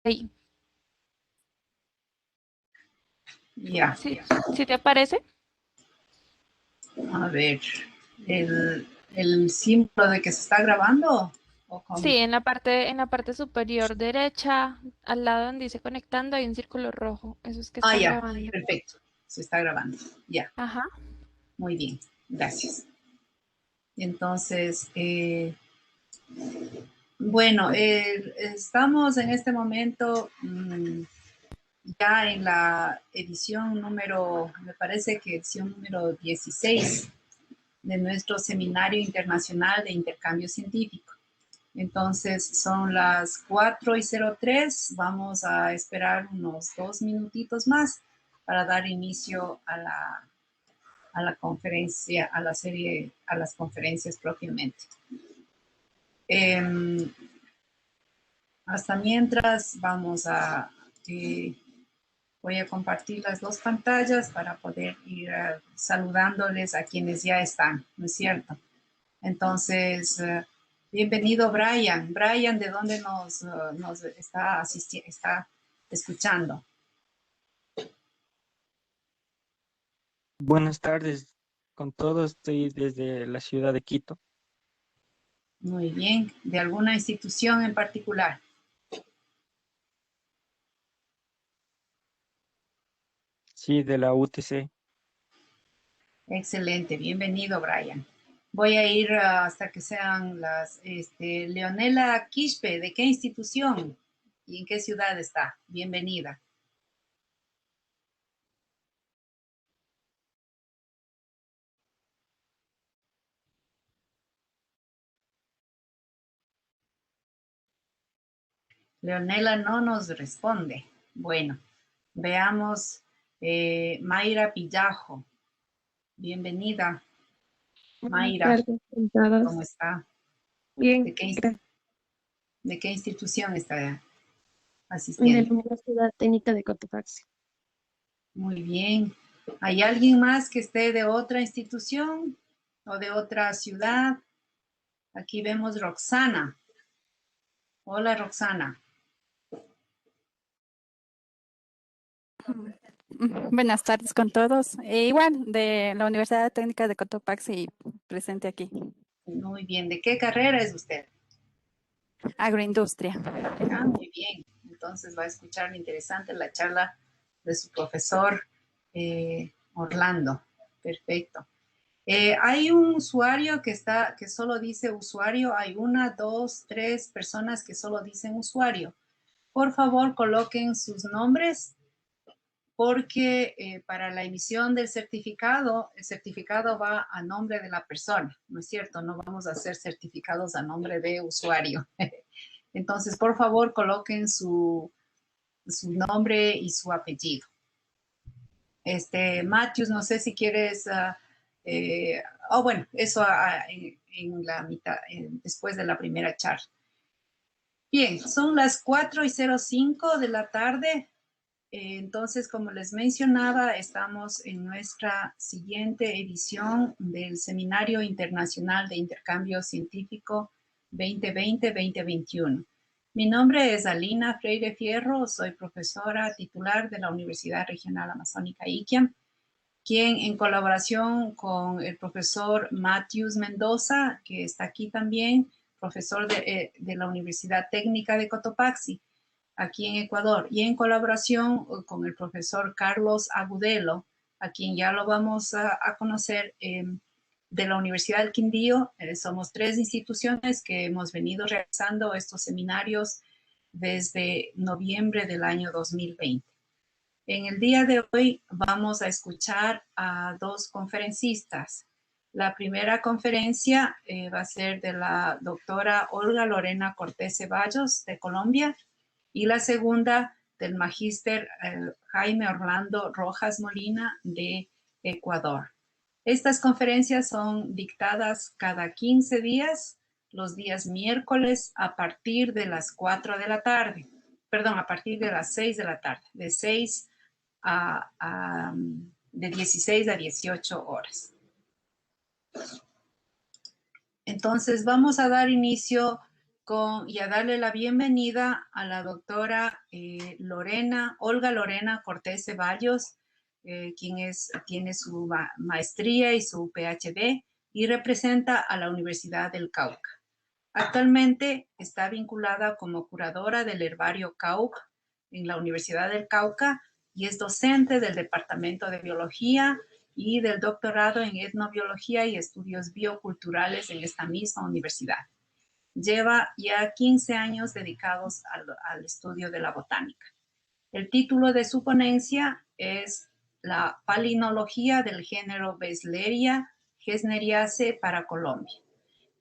ahí. Ya. ¿Sí, sí te aparece? A ver, el símbolo de que se está grabando. ¿O cómo? Sí, en la parte superior derecha, al lado donde dice conectando, hay un círculo rojo. Eso es que Ah, está ya, grabando. perfecto. Se está grabando. Ya, Ajá. muy bien. Gracias. Entonces, bueno, estamos en este momento ya en la edición número, me parece que edición número 16 de nuestro Seminario Internacional de Intercambio Científico. Entonces son las 4:03. Vamos a esperar unos 2 minutitos más para dar inicio a la conferencia, a la serie, a las conferencias propiamente. Hasta mientras voy a compartir las dos pantallas para poder ir saludándoles a quienes ya están, ¿no es cierto? Entonces, bienvenido Brian. Brian, ¿de dónde nos está escuchando? Buenas tardes con todos, estoy desde la ciudad de Quito. Muy bien. ¿De alguna institución en particular? Sí, de la UTC. Excelente. Bienvenido, Brian. Voy a ir hasta que sean Leonela Quispe, ¿de qué institución y en qué ciudad está? Bienvenida. Leonela no nos responde. Bueno, veamos Mayra Pillajo. Bienvenida, Buenas Mayra. tardes con todos. ¿Cómo está? ¿De Bien, qué, gracias. de qué institución está De asistiendo? la Universidad Técnica de Cotopaxi. Muy bien. ¿Hay alguien más que esté de otra institución o de otra ciudad? Aquí vemos Roxana. Hola, Roxana. Buenas tardes con todos. Igual, de la Universidad Técnica de Cotopaxi, presente aquí. Muy bien. ¿De qué carrera es usted? Agroindustria. Ah, muy bien. Entonces va a escuchar interesante la charla de su profesor Orlando. Perfecto. Hay un usuario que solo dice usuario. Hay una, dos, tres personas que solo dicen usuario. Por favor, coloquen sus nombres porque para la emisión del certificado, el certificado va a nombre de la persona, ¿no es cierto? No vamos a hacer certificados a nombre de usuario. Entonces, por favor, coloquen su nombre y su apellido. Matthews, no sé si quieres, bueno, eso en la mitad, después de la primera charla. Bien, son las 4:05 de la tarde. Entonces, como les mencionaba, estamos en nuestra siguiente edición del Seminario Internacional de Intercambio Científico 2020-2021. Mi nombre es Alina Freire Fierro, soy profesora titular de la Universidad Regional Amazónica Iquiam, quien en colaboración con el profesor Matthews Mendoza, que está aquí también, profesor de la Universidad Técnica de Cotopaxi, aquí en Ecuador, y en colaboración con el profesor Carlos Agudelo, a quien ya lo vamos a conocer, de la Universidad del Quindío. Somos tres instituciones que hemos venido realizando estos seminarios desde noviembre del año 2020. En el día de hoy vamos a escuchar a dos conferencistas. La primera conferencia va a ser de la doctora Olga Lorena Cortés Ceballos de Colombia y la segunda del magíster Jaime Orlando Rojas Molina de Ecuador. Estas conferencias son dictadas cada 15 días, los días miércoles a partir de las 4 de la tarde, perdón, a partir de las 6 de la tarde, de 16 a 18 horas. Entonces, vamos a dar inicio y a darle la bienvenida a la doctora Olga Lorena Cortés Ceballos, quien tiene su maestría y su PhD y representa a la Universidad del Cauca. Actualmente está vinculada como curadora del herbario Cauca en la Universidad del Cauca y es docente del Departamento de Biología y del doctorado en etnobiología y estudios bioculturales en esta misma universidad. Lleva ya 15 años dedicados al estudio de la botánica. El título de su ponencia es La palinología del género Besleria gesneriaceae para Colombia.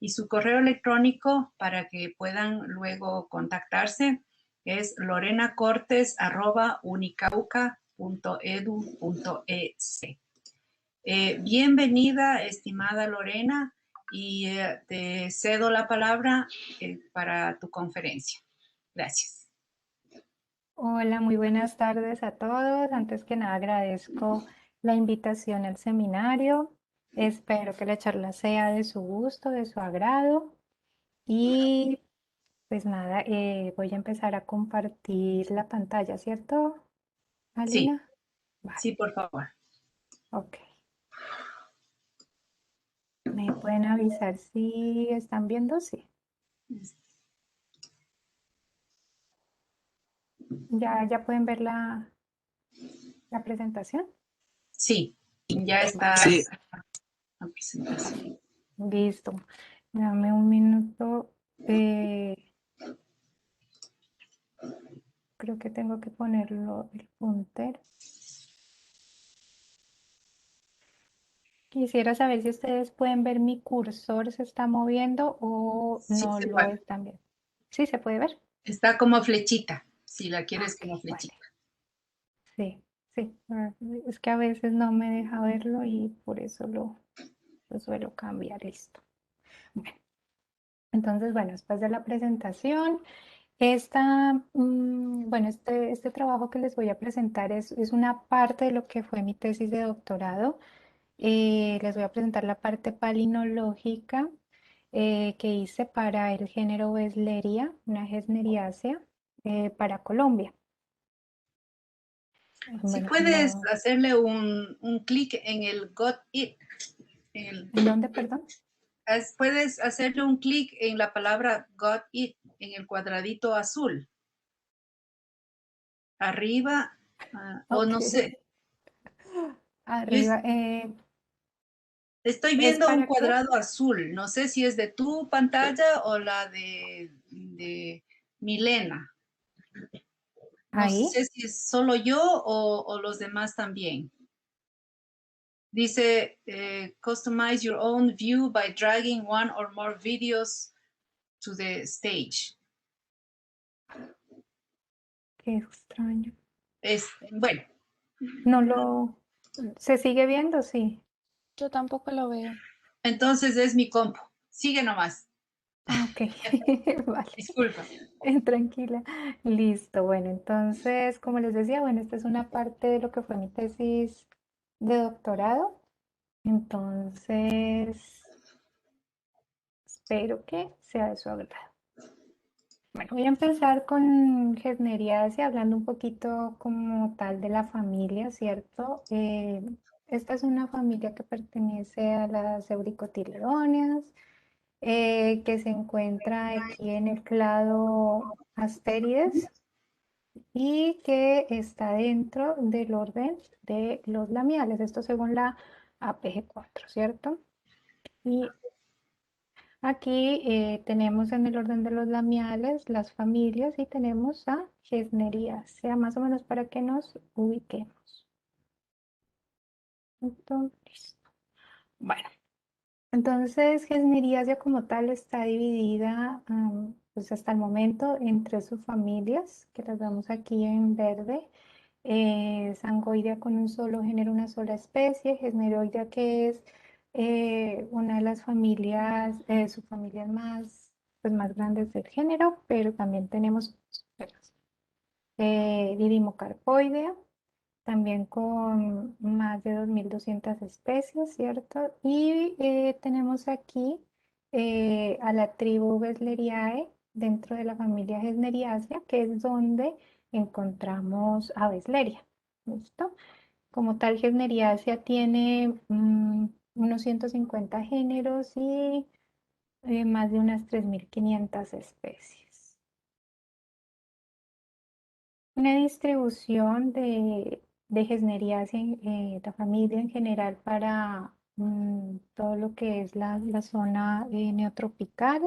Y su correo electrónico para que puedan luego contactarse es lorenacortes@unicauca.edu.es. Bienvenida, estimada Lorena, y te cedo la palabra para tu conferencia. Gracias. Hola, muy buenas tardes a todos. Antes que nada agradezco la invitación al seminario. Espero que la charla sea de su gusto, de su agrado. Y pues nada, voy a empezar a compartir la pantalla, ¿cierto, Sí, Alina? Vale, sí, por favor. ok. ¿Me pueden avisar si están viendo? Sí. ¿Ya pueden ver la presentación? Sí, ya está Sí. la presentación. Listo. Dame un minuto. Creo que tengo que ponerlo el puntero. Quisiera saber si ustedes pueden ver mi cursor se está moviendo o Sí, no se lo puede. están viendo. ¿Sí se puede ver? Está como flechita, si la quieres Ok, como vale. flechita. Sí, sí. Es que a veces no me deja verlo y por eso lo suelo cambiar esto. Bueno, entonces, bueno, después de la presentación, bueno, este trabajo que les voy a presentar es una parte de lo que fue mi tesis de doctorado. Les voy a presentar la parte palinológica que hice para el género Besleria, una gesneriácea, para Colombia. Si Bueno, puedes hacerle un clic en el Got It. ¿en dónde, perdón? Puedes hacerle un clic en la palabra Got It en el cuadradito azul. Arriba, o no Ok. sé. Arriba, Estoy ¿es viendo un para qué? cuadrado azul. No sé si es de tu pantalla o la de Milena. No Ahí. sé si es solo yo o los demás también. Dice, customize your own view by dragging one or more videos to the stage. Qué extraño. Bueno, ¿Se sigue viendo? Sí. Yo tampoco lo veo. entonces es mi compu. Sigue nomás. Ah, ok. Vale. Disculpa. Tranquila. Listo. Bueno, entonces, como les decía, bueno, esta es una parte de lo que fue mi tesis de doctorado. Entonces, espero que sea de su agrado. Bueno, voy a empezar con gesneriaceae, hablando un poquito como tal de la familia, ¿cierto? Esta es una familia que pertenece a las Euricotyledóneas, que se encuentra aquí en el clado Asterides y que está dentro del orden de los lamiales, esto según la APG4, ¿cierto? Y aquí tenemos en el orden de los lamiales las familias y tenemos a Gesneriaceae, más o menos para que nos ubiquemos. Entonces, bueno, entonces Gesneriaceae como tal está dividida pues hasta el momento en tres subfamilias, que las vemos aquí en verde. Sangoidea con un solo género, una sola especie, Gesneroidea que es una de las familias, subfamilias pues más grandes del género, pero también tenemos Didimocarpoidea, también con más de 2.200 especies, ¿cierto? Y tenemos aquí a la tribu Besleriae, dentro de la familia Gesneriaceae, que es donde encontramos a Besleria. ¿Listo? Como tal, Gesneriaceae tiene unos 150 géneros y más de unas 3.500 especies. Una distribución de Gesneriaceae, la familia en general, para todo lo que es la zona neotropical.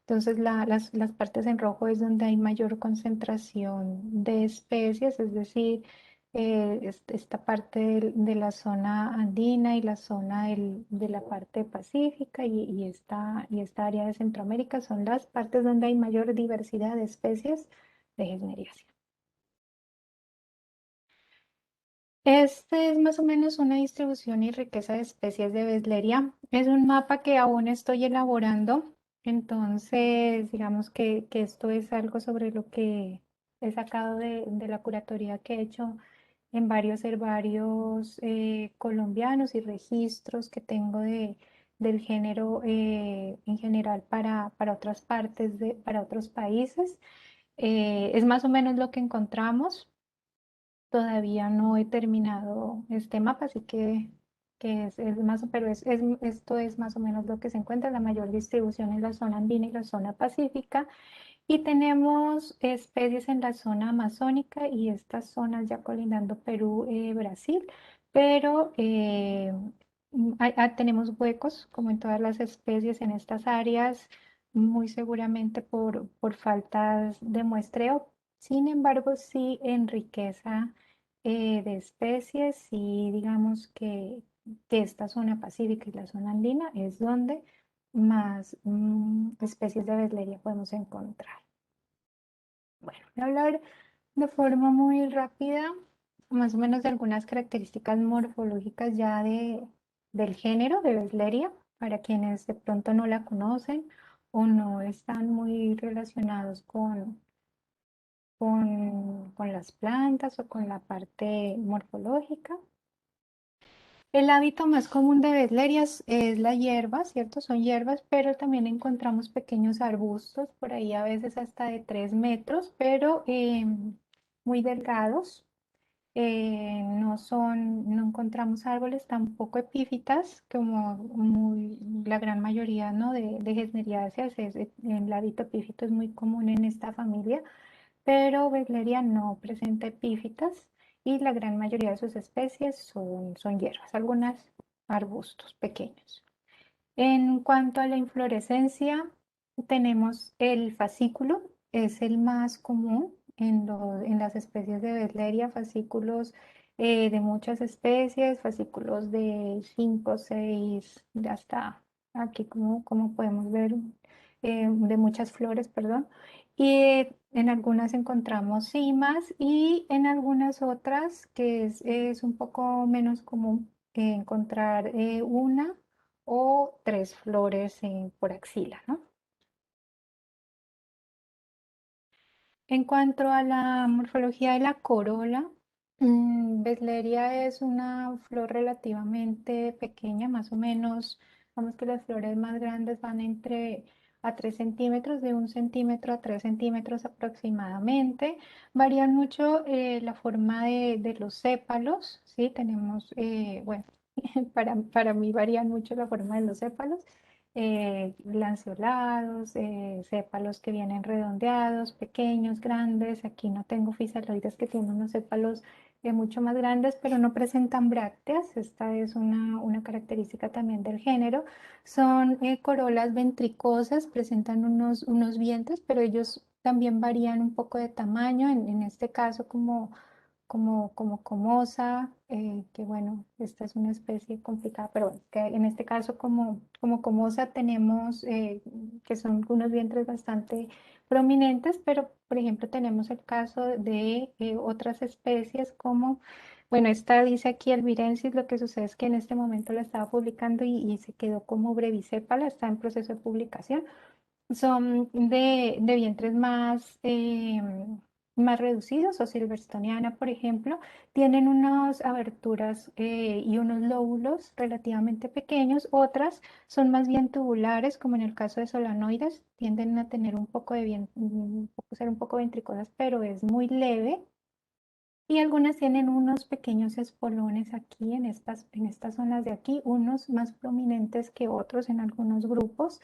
Entonces, las partes en rojo es donde hay mayor concentración de especies, es decir, esta parte de la zona andina y la zona de la parte pacífica y esta área de Centroamérica son las partes donde hay mayor diversidad de especies de Gesneriaceae. Este es más o menos una distribución y riqueza de especies de Besleria. Es un mapa que aún estoy elaborando, entonces digamos que esto es algo sobre lo que he sacado de la curatoría que he hecho en varios herbarios colombianos y registros que tengo del género en general para otras partes, para otros países. Es más o menos lo que encontramos. Todavía no he terminado este mapa, así que es más, pero esto es más o menos lo que se encuentra, la mayor distribución en la zona andina y la zona pacífica. Y tenemos especies en la zona amazónica y estas zonas ya colindando Perú, Brasil, pero tenemos huecos, como en todas las especies en estas áreas, muy seguramente por faltas de muestreo. Sin embargo, sí en riqueza de especies y digamos que esta zona pacífica y la zona andina es donde más especies de Besleria podemos encontrar. Bueno, voy a hablar de forma muy rápida, más o menos de algunas características morfológicas ya del género de Besleria, para quienes de pronto no la conocen o no están muy relacionados con las plantas o con la parte morfológica. El hábito más común de Beslerias es la hierba, ¿cierto? Son hierbas, pero también encontramos pequeños arbustos, por ahí a veces hasta de 3 metros, pero muy delgados. No encontramos árboles tampoco epífitas, como la gran mayoría, ¿no? de Gesneriaceae. El hábito epífito es muy común en esta familia, pero Besleria no presenta epífitas y la gran mayoría de sus especies son hierbas, algunas arbustos pequeños. En cuanto a la inflorescencia, tenemos el fascículo, es el más común en las especies de Besleria, fascículos de muchas especies, fascículos de 5, 6, hasta aquí como podemos ver, de muchas flores, perdón. Y en algunas encontramos cimas y en algunas otras, que es un poco menos común, encontrar una o 3 flores por axila, ¿no? En cuanto a la morfología de la corola, Besleria es una flor relativamente pequeña, más o menos, vamos que las flores más grandes van entre a 3 centímetros, de 1 centímetro a 3 centímetros aproximadamente. Varían mucho la forma de los sépalos, ¿sí? Tenemos, bueno, para mí varían mucho la forma de los sépalos, lanceolados, sépalos que vienen redondeados, pequeños, grandes. Aquí no tengo fisaloides que tienen unos sépalos mucho más grandes, pero no presentan brácteas. Esta es una característica también del género. Son corolas ventricosas, presentan unos vientres, pero ellos también varían un poco de tamaño. En este caso, como comosa, que bueno, esta es una especie complicada, pero bueno, que en este caso como comosa tenemos que son unos vientres bastante prominentes, pero por ejemplo tenemos el caso de otras especies como, bueno, esta dice aquí albirensis, lo que sucede es que en este momento la estaba publicando y se quedó como brevisépala, está en proceso de publicación. Son de vientres más más reducidos, o silverstoniana, por ejemplo, tienen unas aberturas y unos lóbulos relativamente pequeños. Otras son más bien tubulares, como en el caso de solanoides, tienden a tener un poco de ser un poco ventricosas, pero es muy leve. Y algunas tienen unos pequeños espolones aquí en estas zonas de aquí, unos más prominentes que otros en algunos grupos,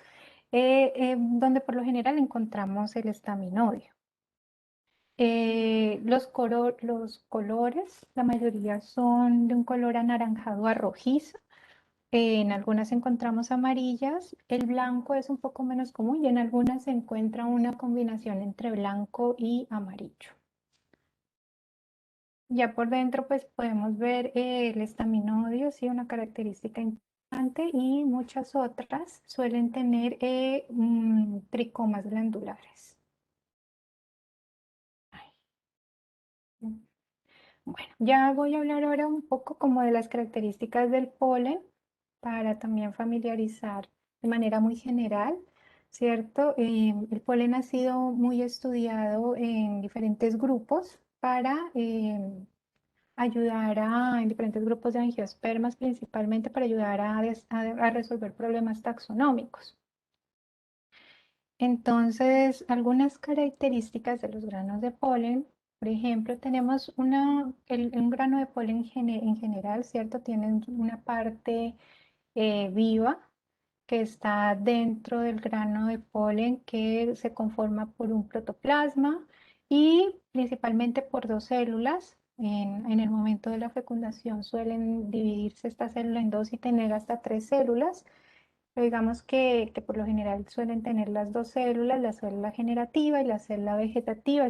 donde por lo general encontramos el estaminodio. Los colores, la mayoría son de un color anaranjado a rojizo. En algunas encontramos amarillas. El blanco es un poco menos común y en algunas se encuentra una combinación entre blanco y amarillo. Ya por dentro pues podemos ver el estaminodio, sí, una característica importante, y muchas otras suelen tener tricomas glandulares. Bueno, ya voy a hablar ahora un poco como de las características del polen para también familiarizar de manera muy general, ¿cierto? El polen ha sido muy estudiado en diferentes grupos para en diferentes grupos de angiospermas, principalmente para ayudar a resolver problemas taxonómicos. Entonces, algunas características de los granos de polen, por ejemplo, tenemos un grano de polen en general, ¿cierto? Tienen una parte viva que está dentro del grano de polen, que se conforma por un protoplasma y principalmente por dos células. En el momento de la fecundación suelen dividirse esta célula en dos y tener hasta tres células. Pero digamos que por lo general suelen tener las dos células, la célula generativa y la célula vegetativa.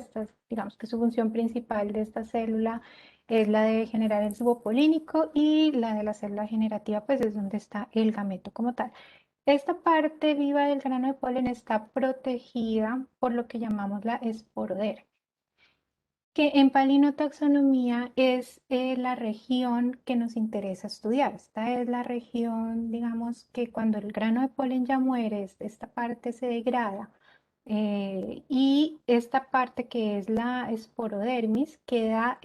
Digamos que su función principal de esta célula es la de generar el polínico, y la de la célula generativa pues es donde está el gameto como tal. Esta parte viva del grano de polen está protegida por lo que llamamos la esporodera, que en palinotaxonomía es la región que nos interesa estudiar. Esta es la región, digamos, que cuando el grano de polen ya muere, esta parte se degrada, y esta parte que es la esporodermis queda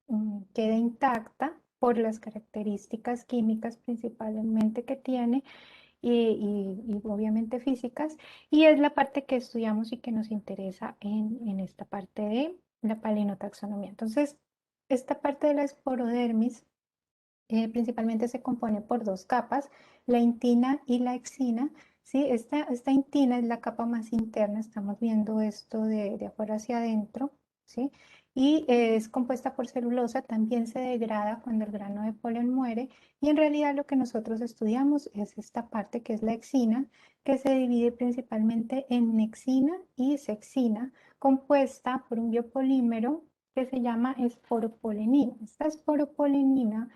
intacta por las características químicas principalmente que tiene, y obviamente físicas, y es la parte que estudiamos y que nos interesa en esta parte de la palinotaxonomía. Entonces, esta parte de la esporodermis principalmente se compone por dos capas, la intina y la exina. ¿Sí? Esta intina es la capa más interna, estamos viendo esto de afuera hacia adentro, ¿sí? Y es compuesta por celulosa, también se degrada cuando el grano de polen muere, y en realidad lo que nosotros estudiamos es esta parte que es la exina, que se divide principalmente en nexina y sexina, compuesta por un biopolímero que se llama esporopolenina. Esta esporopolenina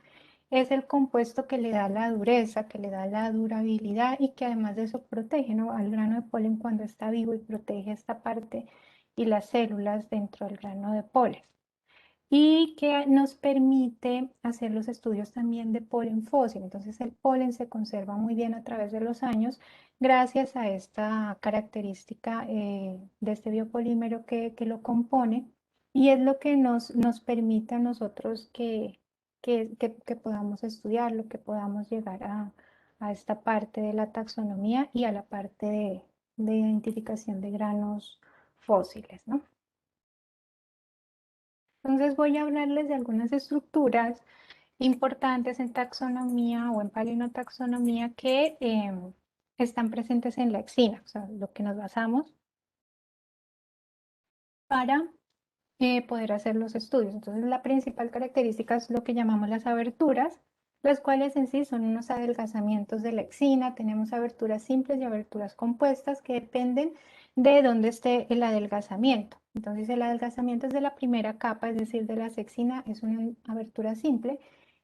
es el compuesto que le da la dureza, que le da la durabilidad, y que además de eso protege, ¿no?, al grano de polen cuando está vivo, y protege esta parte y las células dentro del grano de polen. Y que nos permite hacer los estudios también de polen fósil. Entonces el polen se conserva muy bien a través de los años gracias a esta característica de este biopolímero que lo compone, y es lo que nos permite a nosotros que podamos estudiarlo, que podamos llegar a esta parte de la taxonomía y a la parte de identificación de granos fósiles, ¿no? Entonces voy a hablarles de algunas estructuras importantes en taxonomía o en palinotaxonomía que están presentes en la exina, o sea, lo que nos basamos para poder hacer los estudios. Entonces, la principal característica es lo que llamamos las aberturas, las cuales en sí son unos adelgazamientos de la exina. Tenemos aberturas simples y aberturas compuestas que dependen de dónde esté el adelgazamiento. Entonces, el adelgazamiento es de la primera capa, es decir, de la sexina, es una abertura simple.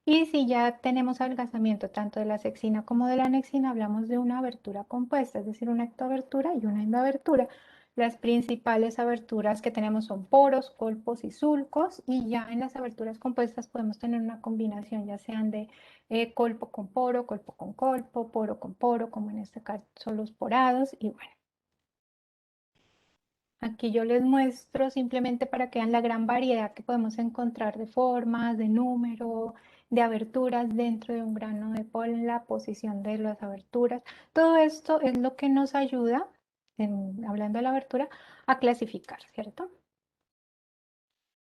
Y si ya tenemos adelgazamiento tanto de la sexina como de la nexina, hablamos de una abertura compuesta, es decir, una ectoabertura y una endoabertura. Las principales aberturas que tenemos son poros, colpos y sulcos, y ya en las aberturas compuestas podemos tener una combinación, ya sean de colpo con poro, colpo con colpo, poro con poro, como en este caso los porados, y bueno. Aquí yo les muestro simplemente para que vean la gran variedad que podemos encontrar de formas, de número, de aberturas dentro de un grano de polen, la posición de las aberturas. Todo esto es lo que nos ayuda, hablando de la abertura, a clasificar, ¿cierto?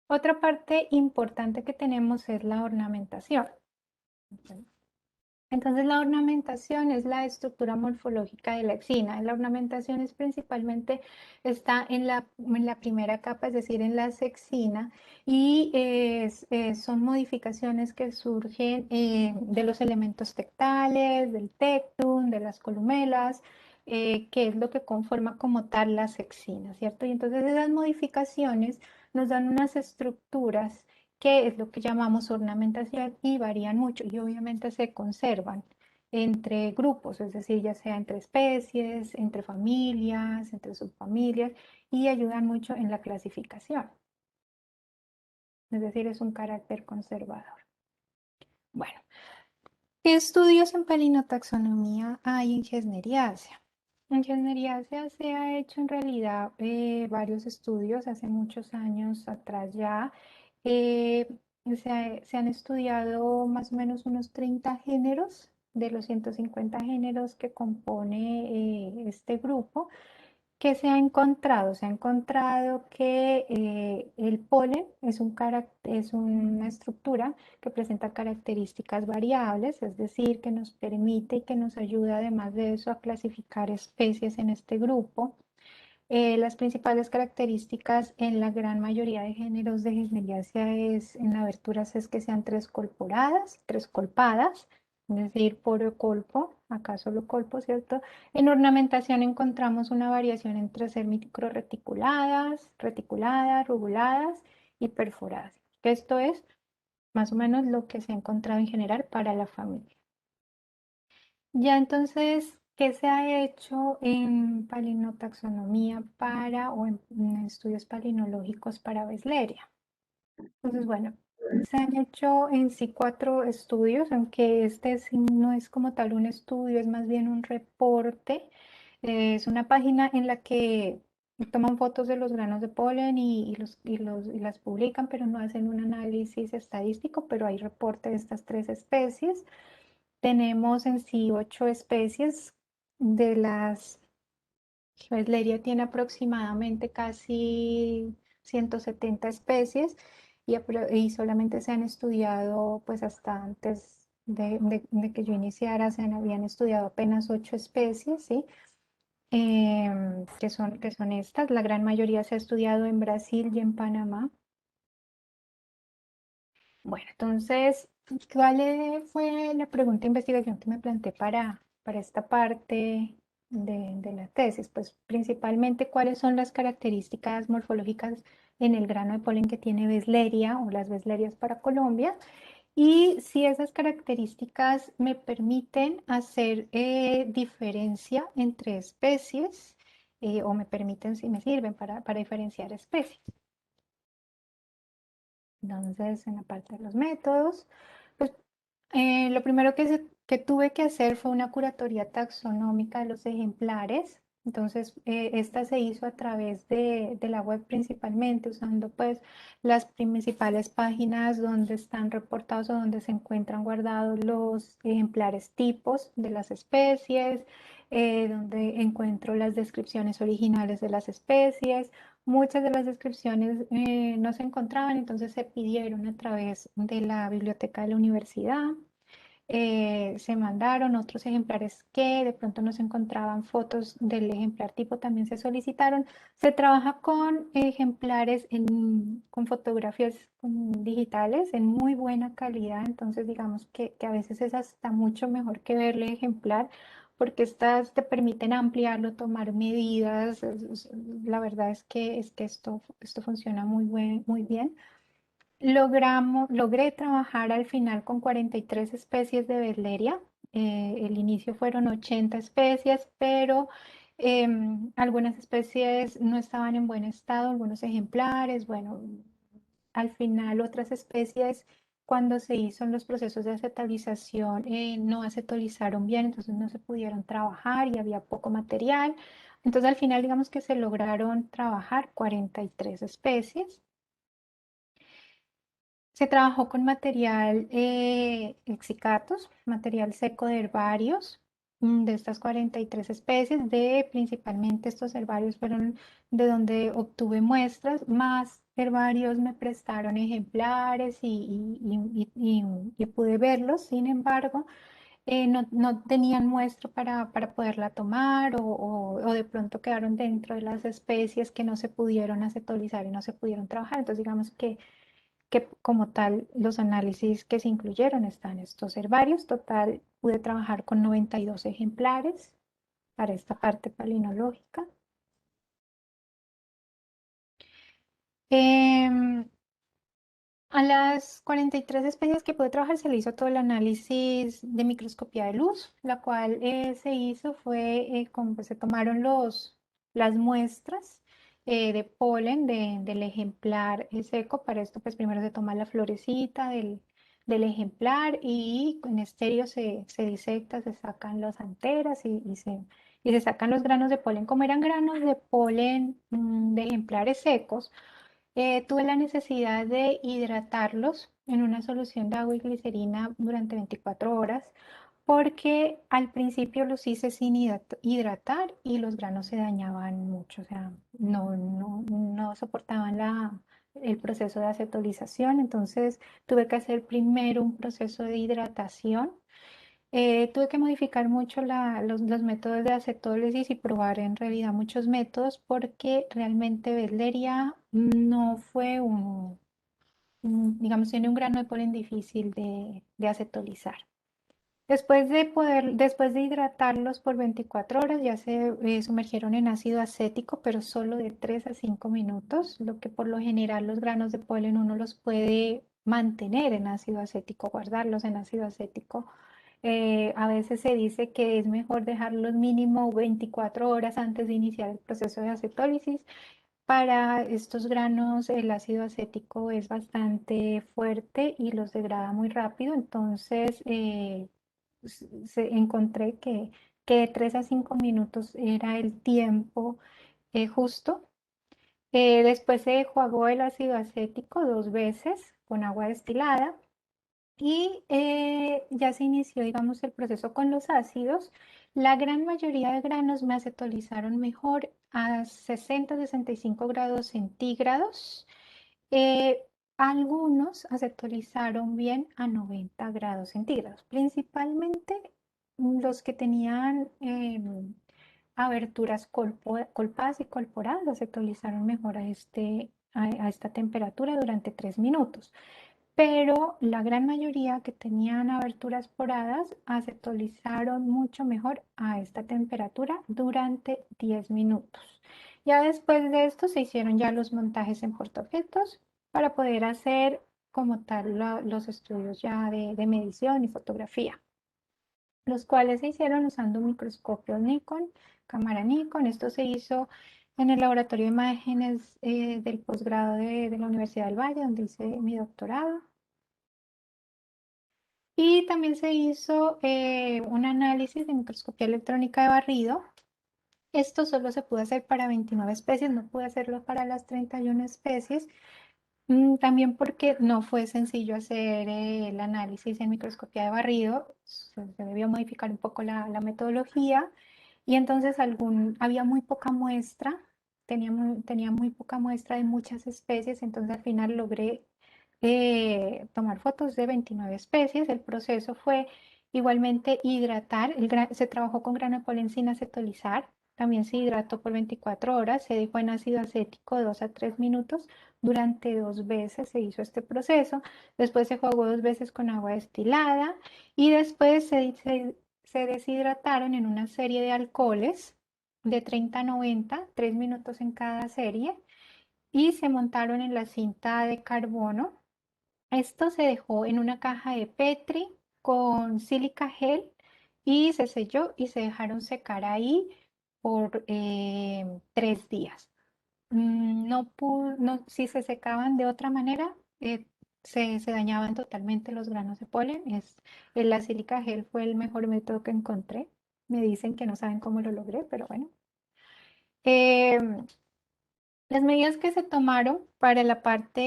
Otra parte importante que tenemos es la ornamentación. Entonces la ornamentación es la estructura morfológica de la exina. La ornamentación es principalmente, está en la primera capa, es decir, en la sexina, y son modificaciones que surgen de los elementos tectales, del tectum, de las columelas, que es lo que conforma como tal la sexina, ¿cierto? Y entonces esas modificaciones nos dan unas estructuras que es lo que llamamos ornamentación y varían mucho y obviamente se conservan entre grupos, es decir, ya sea entre especies, entre familias, entre subfamilias y ayudan mucho en la clasificación. Es decir, es un carácter conservador. Bueno, ¿qué estudios en palinotaxonomía hay en Gesneriaceae? En Gesneriaceae se ha hecho en realidad varios estudios hace muchos años atrás ya. Eh, se han estudiado más o menos unos 30 géneros de los 150 géneros que compone este grupo. ¿Qué se ha encontrado? Se ha encontrado que el polen es una estructura que presenta características variables, es decir, que nos permite y que nos ayuda además de eso a clasificar especies en este grupo. Las principales características en la gran mayoría de géneros de Gesneriaceae en aberturas es que sean tres colpadas, es decir, por colpo, acá solo colpo, ¿cierto? En ornamentación encontramos una variación entre ser microreticuladas, reticuladas, ruguladas y perforadas. Esto es más o menos lo que se ha encontrado en general para la familia. Ya entonces, ¿qué se ha hecho en palinotaxonomía o en estudios palinológicos para Besleria? Entonces, bueno, se han hecho en sí 4 estudios, aunque este sí no es como tal un estudio, es más bien un reporte. Es una página en la que toman fotos de los granos de polen y las publican, pero no hacen un análisis estadístico, pero hay reporte de estas 3 especies. Tenemos en sí 8 especies, de las Besleria tiene aproximadamente casi 170 especies y solamente se han estudiado, pues hasta antes de que yo iniciara, habían estudiado apenas 8 especies, ¿sí? Que son estas. La gran mayoría se ha estudiado en Brasil y en Panamá. Bueno, entonces, fue la pregunta de investigación que me planteé para esta parte de la tesis? Pues principalmente, ¿cuáles son las características morfológicas en el grano de polen que tiene Besleria o las Beslerias para Colombia? Y si esas características me permiten hacer diferencia entre especies o me permiten, si me sirven para diferenciar especies. Entonces, en la parte de los métodos, pues lo primero que tuve que hacer fue una curatoría taxonómica de los ejemplares. Entonces, esta se hizo a través de la web principalmente, usando pues las principales páginas donde están reportados o donde se encuentran guardados los ejemplares tipos de las especies, donde encuentro las descripciones originales de las especies. Muchas de las descripciones no se encontraban, entonces se pidieron a través de la biblioteca de la universidad. Se mandaron otros ejemplares que de pronto no se encontraban fotos del ejemplar tipo, también se solicitaron. Se trabaja con ejemplares con fotografías digitales en muy buena calidad, entonces digamos que a veces es hasta mucho mejor que verle ejemplar, porque estas te permiten ampliarlo, tomar medidas. La verdad es que esto funciona muy bien. Logré trabajar al final con 43 especies de Besleria. El inicio fueron 80 especies, pero algunas especies no estaban en buen estado, algunos ejemplares. Bueno, al final otras especies, cuando se hizo los procesos de acetalización, no acetalizaron bien, entonces no se pudieron trabajar y había poco material. Entonces al final digamos que se lograron trabajar 43 especies. Se trabajó con material exicatos, material seco de herbarios, de estas 43 especies, principalmente estos herbarios fueron de donde obtuve muestras, más herbarios me prestaron ejemplares y pude verlos. Sin embargo, no tenían muestra para poderla tomar o de pronto quedaron dentro de las especies que no se pudieron acetolizar y no se pudieron trabajar. Entonces digamos que como tal los análisis que se incluyeron están estos herbarios. Total, pude trabajar con 92 ejemplares para esta parte palinológica. Em, a las 43 especies que pude trabajar se le hizo todo el análisis de microscopía de luz, la cual se hizo fue, como pues, se tomaron las muestras de polen del ejemplar seco. Para esto, pues primero se toma la florecita del ejemplar y en estéreo se disecta, se sacan las anteras y se sacan los granos de polen. Como eran granos de polen de ejemplares secos, tuve la necesidad de hidratarlos en una solución de agua y glicerina durante 24 horas porque al principio los hice sin hidratar y los granos se dañaban mucho, o sea, no soportaban el proceso de acetolización. Entonces tuve que hacer primero un proceso de hidratación. Tuve que modificar mucho los métodos de acetólisis y probar en realidad muchos métodos porque realmente Bedleria no fue digamos, tiene un grano de polen difícil de acetolizar. Después de hidratarlos por 24 horas, ya se sumergieron en ácido acético, pero solo de 3 a 5 minutos, lo que por lo general los granos de polen uno los puede mantener en ácido acético, guardarlos en ácido acético. A veces se dice que es mejor dejarlos mínimo 24 horas antes de iniciar el proceso de acetólisis. Para estos granos el ácido acético es bastante fuerte y los degrada muy rápido, entonces encontré que de 3 a 5 minutos era el tiempo justo. Después se enjuagó el ácido acético 2 veces con agua destilada y ya se inició, digamos, el proceso con los ácidos. La gran mayoría de granos me acetolizaron mejor a 60-65 grados centígrados. Eh, Algunos acetolizaron bien a 90 grados centígrados, principalmente los que tenían aberturas colpadas y colporadas acetolizaron mejor a esta temperatura durante 3 minutos, pero la gran mayoría que tenían aberturas poradas acetolizaron mucho mejor a esta temperatura durante 10 minutos. Ya después de esto se hicieron ya los montajes en portaobjetos para poder hacer como tal los estudios ya de medición y fotografía, los cuales se hicieron usando un microscopio Nikon, cámara Nikon. Esto se hizo en el laboratorio de imágenes del posgrado de la Universidad del Valle, donde hice mi doctorado. Y también se hizo un análisis de microscopía electrónica de barrido. Esto solo se pudo hacer para 29 especies, no pude hacerlo para las 31 especies. También porque no fue sencillo hacer el análisis en microscopía de barrido, se debió modificar un poco la metodología y entonces había muy poca muestra, tenía muy poca muestra de muchas especies, entonces al final logré tomar fotos de 29 especies. El proceso fue igualmente hidratar, se trabajó con grano de polen sin acetolizar, también se hidrató por 24 horas, se dejó en ácido acético de 2 a 3 minutos, durante 2 veces se hizo este proceso, después se jugó 2 veces con agua destilada y después se deshidrataron en una serie de alcoholes de 30 a 90, 3 minutos en cada serie, y se montaron en la cinta de carbono. Esto se dejó en una caja de Petri con sílica gel y se selló y se dejaron secar ahí por 3 días. Si se secaban de otra manera, se dañaban totalmente los granos de polen. La sílica gel fue el mejor método que encontré. Me dicen que no saben cómo lo logré, pero bueno. Em, Las medidas que se tomaron para la parte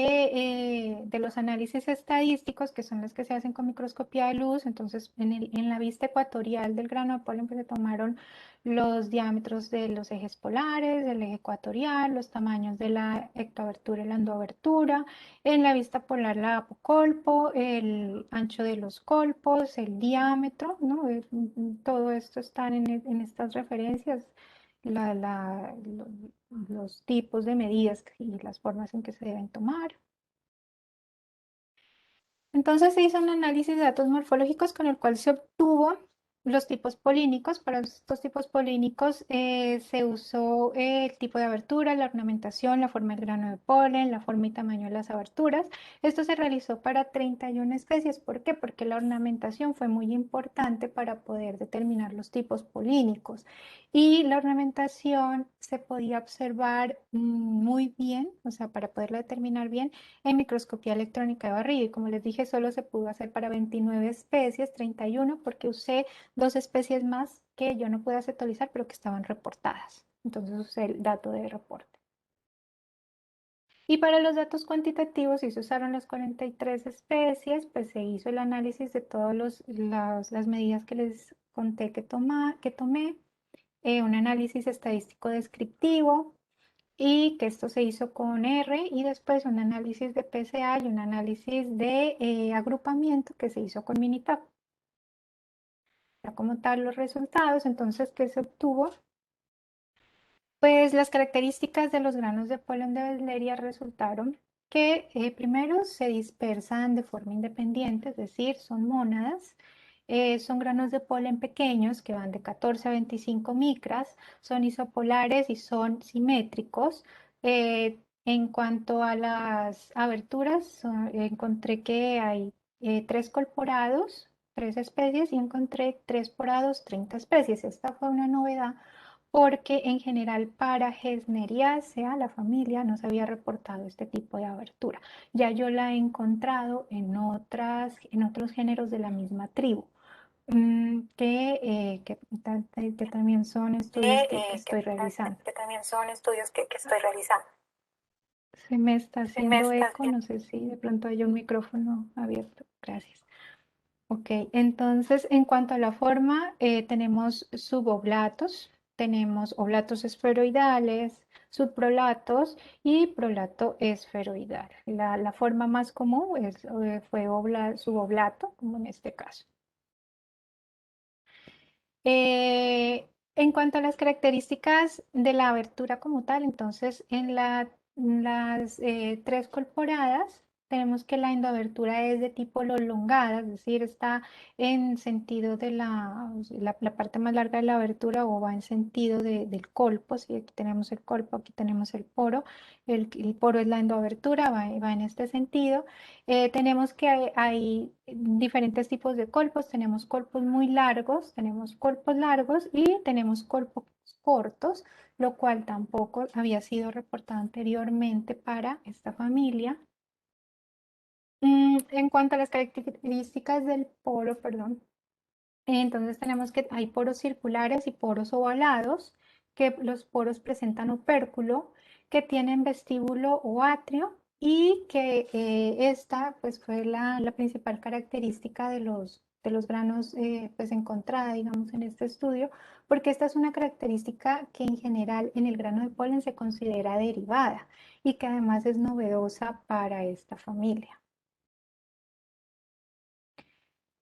de los análisis estadísticos, que son las que se hacen con microscopía de luz, entonces en la vista ecuatorial del grano de polen pues, se tomaron los diámetros de los ejes polares, del eje ecuatorial, los tamaños de la ectoabertura y la endoabertura, en la vista polar la apocolpo, el ancho de los colpos, el diámetro, ¿no? Todo esto está en estas referencias los tipos de medidas y las formas en que se deben tomar. Entonces se hizo un análisis de datos morfológicos con el cual se obtuvo los tipos polínicos. Para estos tipos polínicos se usó el tipo de abertura, la ornamentación, la forma del grano de polen, la forma y tamaño de las aberturas. Esto se realizó para 31 especies. ¿Por qué? Porque la ornamentación fue muy importante para poder determinar los tipos polínicos. Y la ornamentación se podía observar muy bien, o sea, para poderla determinar bien en microscopía electrónica de barrido. Y como les dije, solo se pudo hacer para 29 especies, 31, porque usé 2 especies más que yo no pude acetolizar, pero que estaban reportadas. Entonces usé el dato de reporte. Y para los datos cuantitativos, si se usaron las 43 especies, pues se hizo el análisis de todas las medidas que les conté que tomé, un análisis estadístico descriptivo, y que esto se hizo con R y después un análisis de PSA y un análisis de agrupamiento que se hizo con Minitab. Ya como tal los resultados, entonces, ¿qué se obtuvo? Pues las características de los granos de polen de Valdivia resultaron que primero se dispersan de forma independiente, es decir, son mónadas. Son granos de polen pequeños que van de 14 a 25 micras, son isopolares y son simétricos. En cuanto a las aberturas, encontré que hay 3 colporados, 3 especies, y encontré 3 porados, 30 especies. Esta fue una novedad porque en general para Gesneriacea, la familia, no se había reportado este tipo de abertura. Ya yo la he encontrado en otros géneros de la misma tribu, que también son estudios que estoy realizando. Que también son estudios que estoy realizando. Se me está Se me haciendo está eco, no sé si de pronto hay un micrófono abierto. Gracias. Ok, entonces en cuanto a la forma, tenemos suboblatos, tenemos oblatos esferoidales, subprolatos y prolato esferoidal. La forma más común fue suboblato, como en este caso. En cuanto a las características de la abertura como tal, entonces en las 3 colporadas tenemos que la endoabertura es de tipo elongada, es decir, está en sentido de la parte más larga de la abertura o va en sentido del colpo. Si aquí tenemos el colpo, aquí tenemos el poro. El poro es la endoabertura, va en este sentido. Tenemos que hay diferentes tipos de colpos. Tenemos colpos muy largos, tenemos colpos largos y tenemos colpos cortos, lo cual tampoco había sido reportado anteriormente para esta familia. En cuanto a las características del poro, perdón, entonces tenemos que hay poros circulares y poros ovalados, que los poros presentan opérculo, que tienen vestíbulo o atrio y que esta pues fue la principal característica de los granos pues encontrada, digamos, en este estudio, porque esta es una característica que en general en el grano de polen se considera derivada y que además es novedosa para esta familia.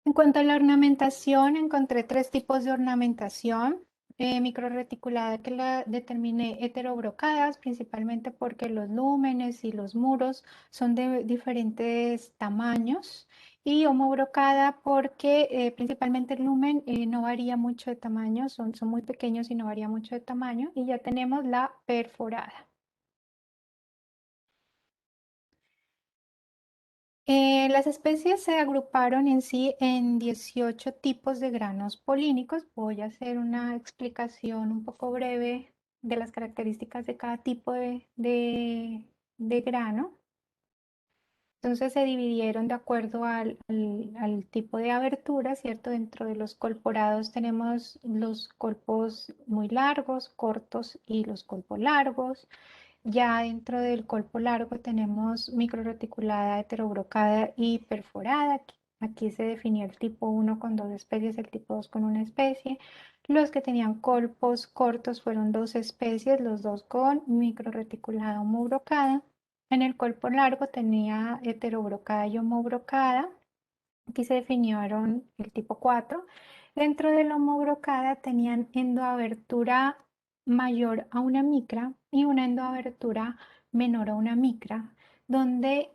En cuanto a la ornamentación, encontré 3 tipos de ornamentación. Microreticulada, que la determiné heterobrocadas, principalmente porque los lúmenes y los muros son de diferentes tamaños. Y homobrocada porque principalmente el lumen no varía mucho de tamaño, son muy pequeños y no varía mucho de tamaño. Y ya tenemos la perforada. Las especies se agruparon en sí en 18 tipos de granos polínicos. Voy a hacer una explicación un poco breve de las características de cada tipo de grano. Entonces se dividieron de acuerdo al tipo de abertura, ¿cierto? Dentro de los colporados tenemos los colpos muy largos, cortos y los colpos largos. Ya dentro del colpo largo tenemos microreticulada, heterobrocada y perforada. Aquí se definió el tipo 1 con 2 especies, el tipo 2 con una especie. Los que tenían colpos cortos fueron 2 especies, los dos con microreticulada homobrocada. En el colpo largo tenía heterobrocada y homobrocada. Aquí se definieron el tipo 4. Dentro de la homobrocada tenían endoabertura mayor a una micra y una endoabertura menor a una micra, donde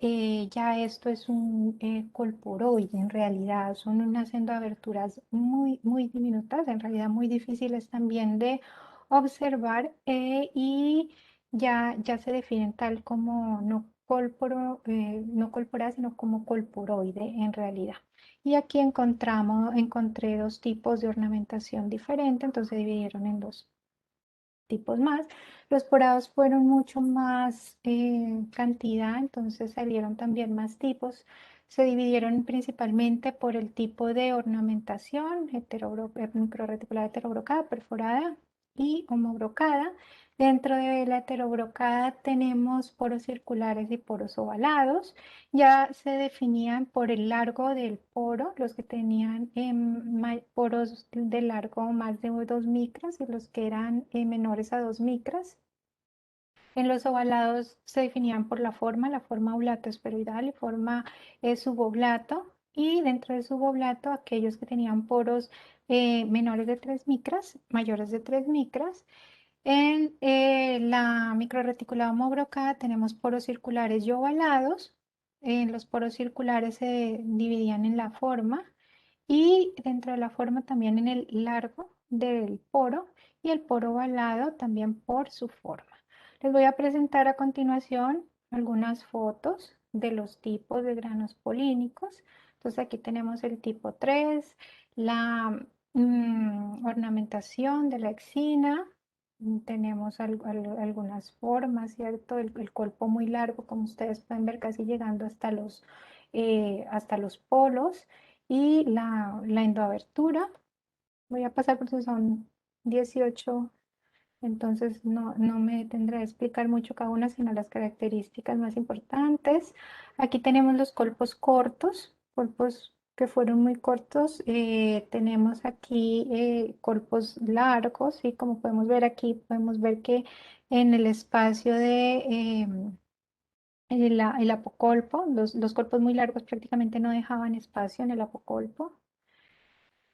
ya esto es un colporoide en realidad. Son unas endoaberturas muy, muy diminutas, en realidad muy difíciles también de observar y ya se definen tal como no colporada, sino como colporoide en realidad. Y aquí encontré dos tipos de ornamentación diferente, entonces dividieron en dos tipos más. Los porados fueron mucho más cantidad, entonces salieron también más tipos. Se dividieron principalmente por el tipo de ornamentación, microreticulada heterobrocada, perforada y homobrocada. Dentro de la heterobrocada tenemos poros circulares y poros ovalados. Ya se definían por el largo del poro, los que tenían poros de largo más de 2 micras y los que eran menores a 2 micras. En los ovalados se definían por la forma oblato esferoidal y forma suboblato. Y dentro de suboblato, aquellos que tenían poros menores de 3 micras, mayores de 3 micras. En la microreticulada homobrocada tenemos poros circulares y ovalados. Los poros circulares se dividían en la forma y dentro de la forma también en el largo del poro y el poro ovalado también por su forma. Les voy a presentar a continuación algunas fotos de los tipos de granos polínicos. Entonces aquí tenemos el tipo 3, la ornamentación de la exina. Tenemos algunas formas, ¿cierto? El colpo muy largo, como ustedes pueden ver, casi llegando hasta los polos. Y la endoabertura. Voy a pasar porque son 18, entonces no me tendré que explicar mucho cada una, sino las características más importantes. Aquí tenemos los colpos cortos, colpos que fueron muy cortos. Tenemos aquí colpos largos y como podemos ver aquí, podemos ver que en el espacio el apocolpo, los colpos muy largos prácticamente no dejaban espacio en el apocolpo.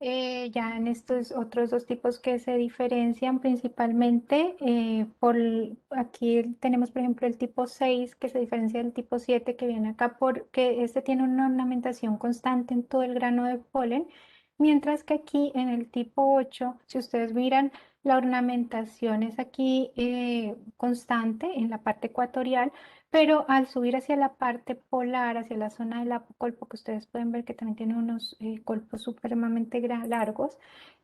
Ya en estos otros dos tipos que se diferencian principalmente aquí tenemos por ejemplo el tipo 6 que se diferencia del tipo 7 que viene acá porque este tiene una ornamentación constante en todo el grano de polen, mientras que aquí en el tipo 8, si ustedes miran, la ornamentación es aquí constante en la parte ecuatorial, pero al subir hacia la parte polar, hacia la zona del apocolpo, que ustedes pueden ver que también tiene unos colpos supremamente largos,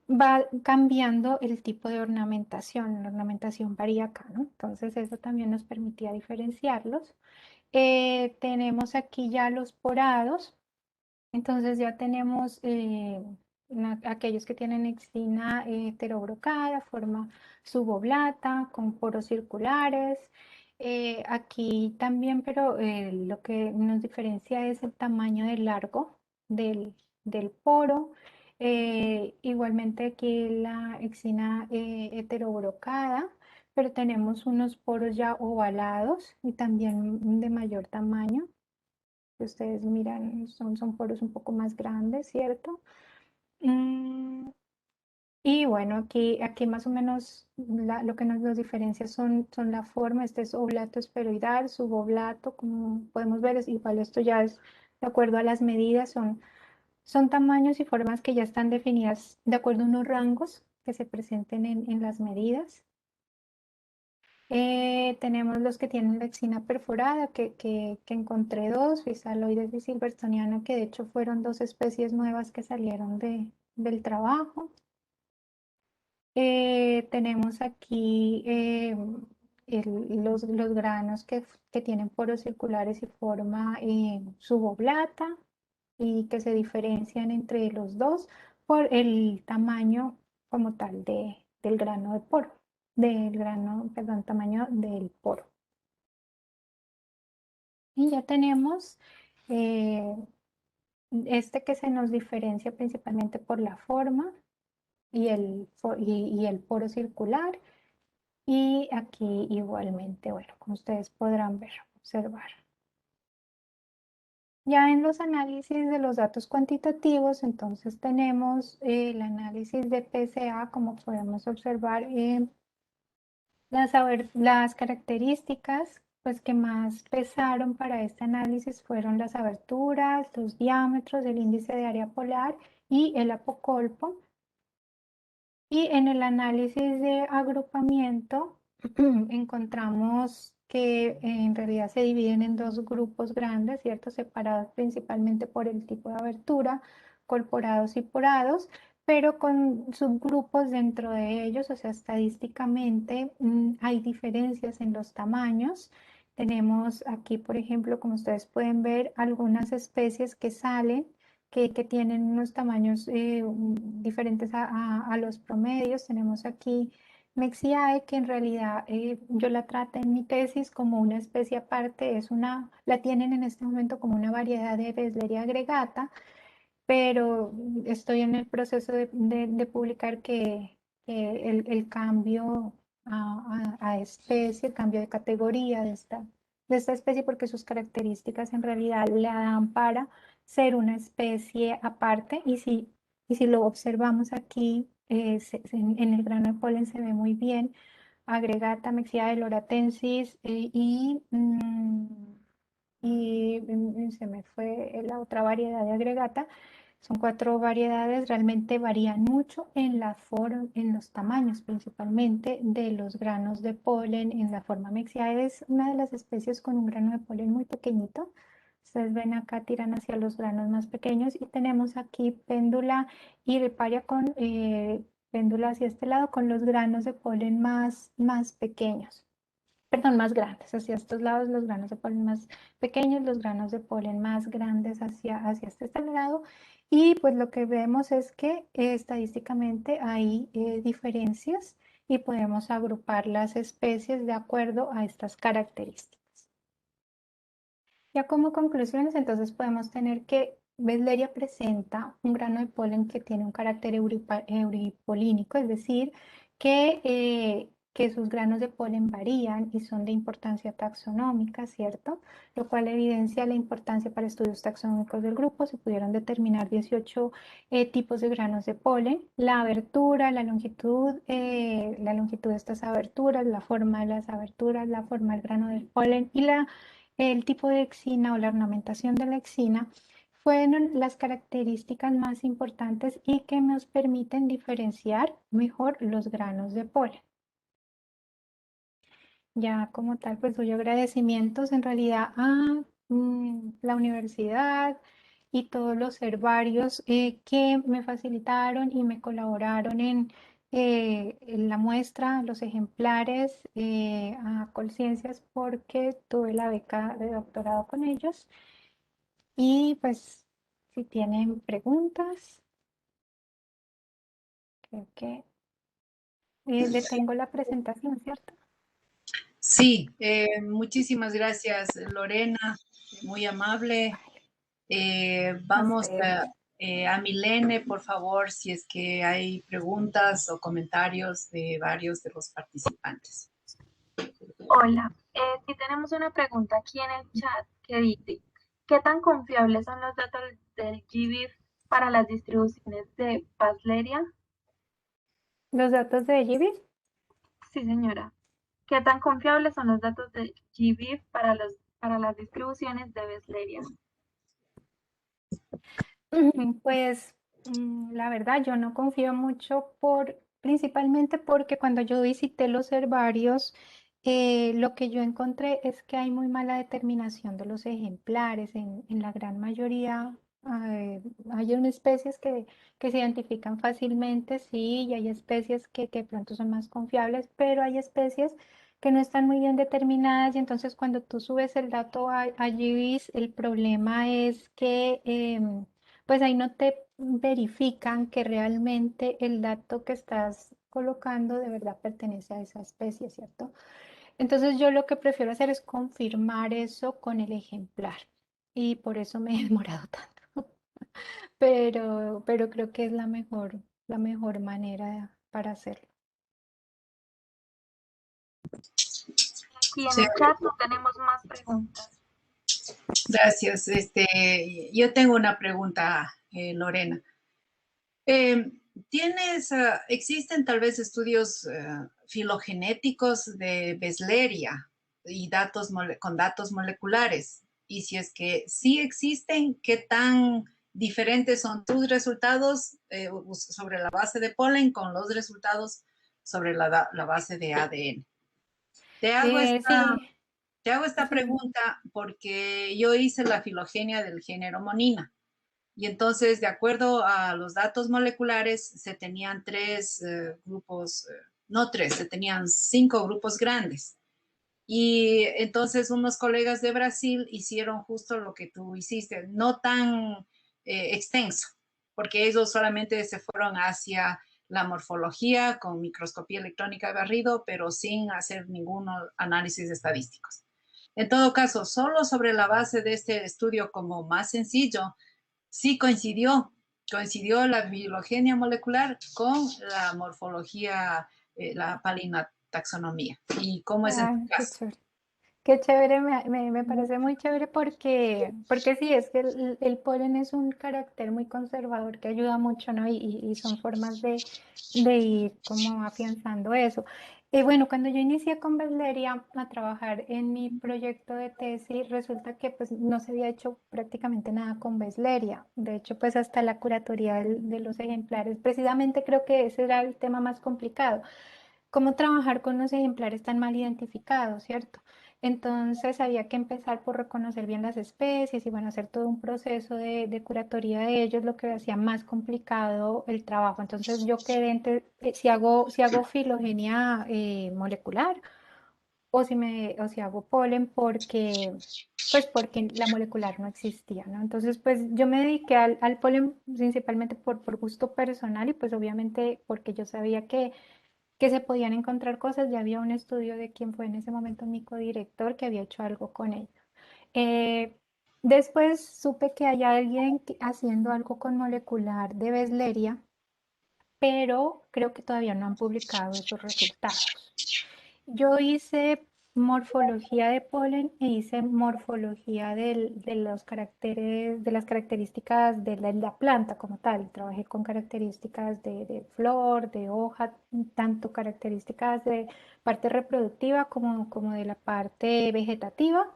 va cambiando el tipo de ornamentación. La ornamentación varía acá, ¿no? Entonces eso también nos permitía diferenciarlos. Tenemos aquí ya los porados. Entonces ya tenemos aquellos que tienen exina heterobrocada, forma suboblata, con poros circulares. Aquí también, pero lo que nos diferencia es el tamaño del largo del poro. Igualmente aquí la exina heterobrocada, pero tenemos unos poros ya ovalados y también de mayor tamaño que ustedes miran, son poros un poco más grandes, ¿cierto? Mm, y bueno, aquí más o menos lo que nos diferencia son la forma. Este es oblato esferoidal, suboblato, como podemos ver, es igual esto ya es de acuerdo a las medidas, son tamaños y formas que ya están definidas de acuerdo a unos rangos que se presenten en las medidas. Tenemos los que tienen la exina perforada, que encontré dos, Physalioides y silverstoniana, que de hecho fueron dos especies nuevas que salieron del trabajo. Tenemos aquí los granos que tienen poros circulares y forma suboblata y que se diferencian entre los dos por el tamaño como tal del grano de poro, perdón, tamaño del poro. Y ya tenemos eh, este que se nos diferencia principalmente por la forma y el poro circular. Y aquí igualmente, bueno, como ustedes podrán ver, observar. Ya en los análisis de los datos cuantitativos, entonces tenemos el análisis de PSA, como podemos observar, las características pues, que más pesaron para este análisis fueron las aberturas, los diámetros, el índice de área polar y el apocolpo. Y en el análisis de agrupamiento encontramos que en realidad se dividen en dos grupos grandes, ¿cierto? Separados principalmente por el tipo de abertura, colporados y porados, pero con subgrupos dentro de ellos, o sea, estadísticamente hay diferencias en los tamaños. Tenemos aquí, por ejemplo, como ustedes pueden ver, algunas especies que salen que tienen unos tamaños diferentes a los promedios. Tenemos aquí Mexiae, que en realidad yo la traté en mi tesis como una especie aparte, la tienen en este momento como una variedad de Besleria agregata, pero estoy en el proceso de publicar que el cambio a especie, el cambio de categoría de esta especie, porque sus características en realidad le dan para ser una especie aparte. Y si lo observamos aquí, en el grano de polen se ve muy bien. Agregata, Mexiae, loratensis se me fue la otra variedad de agregata. Son 4 variedades, realmente varían mucho en en los tamaños principalmente de los granos de polen. En la forma Mexiae es una de las especies con un grano de polen muy pequeñito. Ustedes ven acá, tiran hacia los granos más pequeños y tenemos aquí péndula y riparia con péndula hacia este lado con los granos de polen más pequeños. Perdón, más grandes hacia estos lados, los granos de polen más pequeños, los granos de polen más grandes hacia este lado. Y pues lo que vemos es que estadísticamente hay diferencias y podemos agrupar las especies de acuerdo a estas características. Ya como conclusiones, entonces podemos tener que Besleria presenta un grano de polen que tiene un carácter euripolínico, es decir, que sus granos de polen varían y son de importancia taxonómica, ¿cierto? Lo cual evidencia la importancia para estudios taxonómicos del grupo. Se pudieron determinar 18 tipos de granos de polen, la abertura, la longitud de estas aberturas, la forma de las aberturas, la forma del grano del polen y el tipo de exina o la ornamentación de la exina fueron las características más importantes y que nos permiten diferenciar mejor los granos de polen. Ya como tal, pues doy agradecimientos en realidad a la universidad y todos los herbarios que me facilitaron y me colaboraron en la muestra, los ejemplares a Colciencias, porque tuve la beca de doctorado con ellos. Y pues si tienen preguntas, creo que detengo la presentación, ¿cierto? Sí, muchísimas gracias, Lorena, muy amable. Vamos a Milene, por favor, si es que hay preguntas o comentarios de varios de los participantes. Hola, sí tenemos una pregunta aquí en el chat que dice, ¿qué tan confiables son los datos del GBIF para las distribuciones de Basleria? ¿Los datos de GBIF? Sí, señora. ¿Qué tan confiables son los datos del GBIF para las distribuciones de Basleria? Pues la verdad yo no confío mucho principalmente porque cuando yo visité los herbarios, lo que yo encontré es que hay muy mala determinación de los ejemplares. En la gran mayoría hay unas especies que se identifican fácilmente, sí, y hay especies que de pronto son más confiables, pero hay especies que no están muy bien determinadas y entonces cuando tú subes el dato a GBIS, el problema es que pues ahí no te verifican que realmente el dato que estás colocando de verdad pertenece a esa especie, ¿cierto? Entonces yo lo que prefiero hacer es confirmar eso con el ejemplar y por eso me he demorado tanto, pero creo que es la mejor manera para hacerlo. Aquí en Sí, el chat no tenemos más preguntas. gracias. Yo tengo una pregunta, Lorena. Existen tal vez estudios filogenéticos de Besleria y con datos moleculares? Y si es que sí existen, ¿qué tan diferentes son tus resultados sobre la base de polen con los resultados sobre la base de ADN? Te hago esta, Sí, te hago esta sí. pregunta porque yo hice la filogenia del género monina. Y entonces, de acuerdo a los datos moleculares, se tenían grupos, no tres, se tenían 5 grupos grandes. Y entonces unos colegas de Brasil hicieron justo lo que tú hiciste, no tan extenso, porque ellos solamente se fueron hacia la morfología con microscopía electrónica de barrido, pero sin hacer ningún análisis estadísticos. En todo caso, solo sobre la base de este estudio como más sencillo, sí coincidió la filogenia molecular con la morfología, la palinataxonomía. ¿Y cómo es en Ah, tu qué caso? chévere. Qué chévere, me parece muy chévere porque sí, es que el polen es un carácter muy conservador que ayuda mucho, ¿no? Y son formas de ir como afianzando eso. Bueno, cuando yo inicié con Besleria a trabajar en mi proyecto de tesis, resulta que pues no se había hecho prácticamente nada con Besleria. De hecho, pues hasta la curatoría de los ejemplares, precisamente creo que ese era el tema más complicado. Cómo trabajar con los ejemplares tan mal identificados, ¿cierto? Entonces había que empezar por reconocer bien las especies y bueno, hacer todo un proceso de curatoría de ellos, lo que hacía más complicado el trabajo. Entonces yo quedé entre si hago filogenia molecular o si hago polen porque la molecular no existía, ¿no? Entonces, pues yo me dediqué al polen principalmente por gusto personal y pues obviamente porque yo sabía que se podían encontrar cosas. Ya había un estudio de quien fue en ese momento mi codirector que había hecho algo con ello. Eh, Después supe que hay alguien haciendo algo con molecular de Besleria, pero creo que todavía no han publicado esos resultados. Yo hice morfología de polen e hice morfología de los caracteres, de las características de la planta como tal. Trabajé con características de flor, de hoja, tanto características de parte reproductiva como de la parte vegetativa.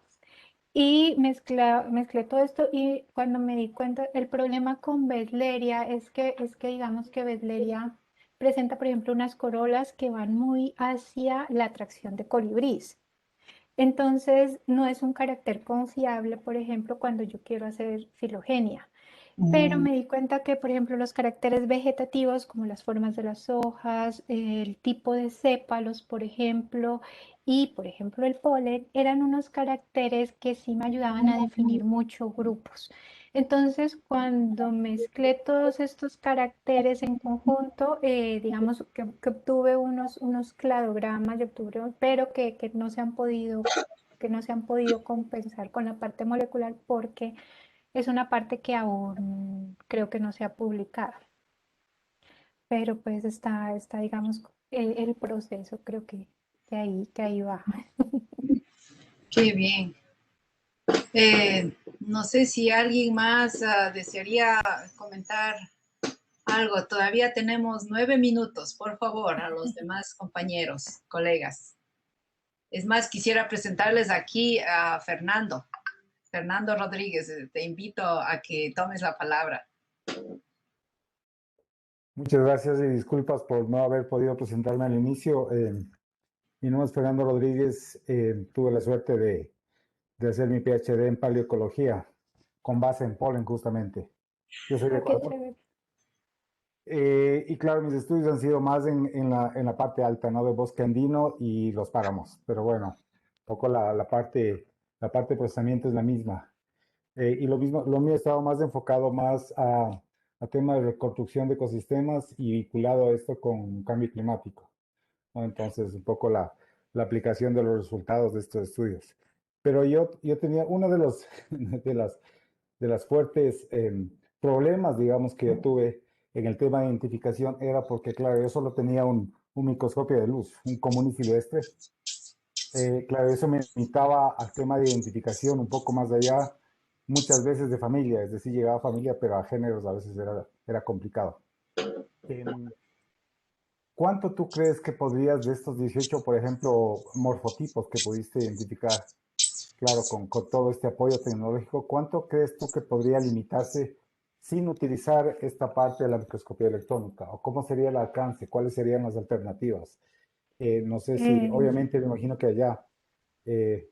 Y mezclé todo esto y cuando me di cuenta, el problema con Besleria es que digamos que Besleria presenta, por ejemplo, unas corolas que van muy hacia la atracción de colibrís. Entonces, no es un carácter confiable, por ejemplo, cuando yo quiero hacer filogenia. Pero Mm, me di cuenta que, por ejemplo, los caracteres vegetativos, como las formas de las hojas, el tipo de sépalos, por ejemplo, y, por ejemplo, el polen, eran unos caracteres que sí me ayudaban a definir muchos grupos. Entonces, cuando mezclé todos estos caracteres en conjunto, digamos que obtuve unos cladogramas, pero que no se han podido compensar con la parte molecular porque es una parte que aún creo que no se ha publicado, pero pues está digamos, el proceso, creo que ahí va. qué bien. No sé si alguien más desearía comentar algo. Todavía tenemos 9 minutos, por favor, a los demás compañeros, colegas. Es más, quisiera presentarles aquí a Fernando. Fernando Rodríguez, te invito a que tomes la palabra. Muchas gracias y disculpas por no haber podido presentarme al inicio. Mi nombre es Fernando Rodríguez. Tuve la suerte de hacer mi PhD en paleoecología con base en polen justamente. Yo soy de Ah, qué Ecuador. chévere. Y claro, mis estudios han sido más en la parte alta, ¿no? De bosque andino y los páramos. Pero bueno, un poco la parte de procesamiento es la misma. Y lo mismo, lo mío ha estado más enfocado más a tema de reconstrucción de ecosistemas y vinculado a esto con cambio climático, ¿no? Entonces, un poco la aplicación de los resultados de estos estudios. Pero yo tenía uno de los, de las fuertes problemas, digamos, que yo tuve en el tema de identificación era porque, claro, yo solo tenía un microscopio de luz, un común y silvestre. Claro, eso me limitaba al tema de identificación un poco más allá, muchas veces de familia, es decir, llegaba a familia, pero a géneros a veces era complicado. ¿Cuánto tú crees que podrías de estos 18, por ejemplo, morfotipos que pudiste identificar, claro, con todo este apoyo tecnológico, cuánto crees tú que podría limitarse sin utilizar esta parte de la microscopía electrónica? ¿O cómo sería el alcance? ¿Cuáles serían las alternativas? No sé si, Eh, obviamente me imagino que allá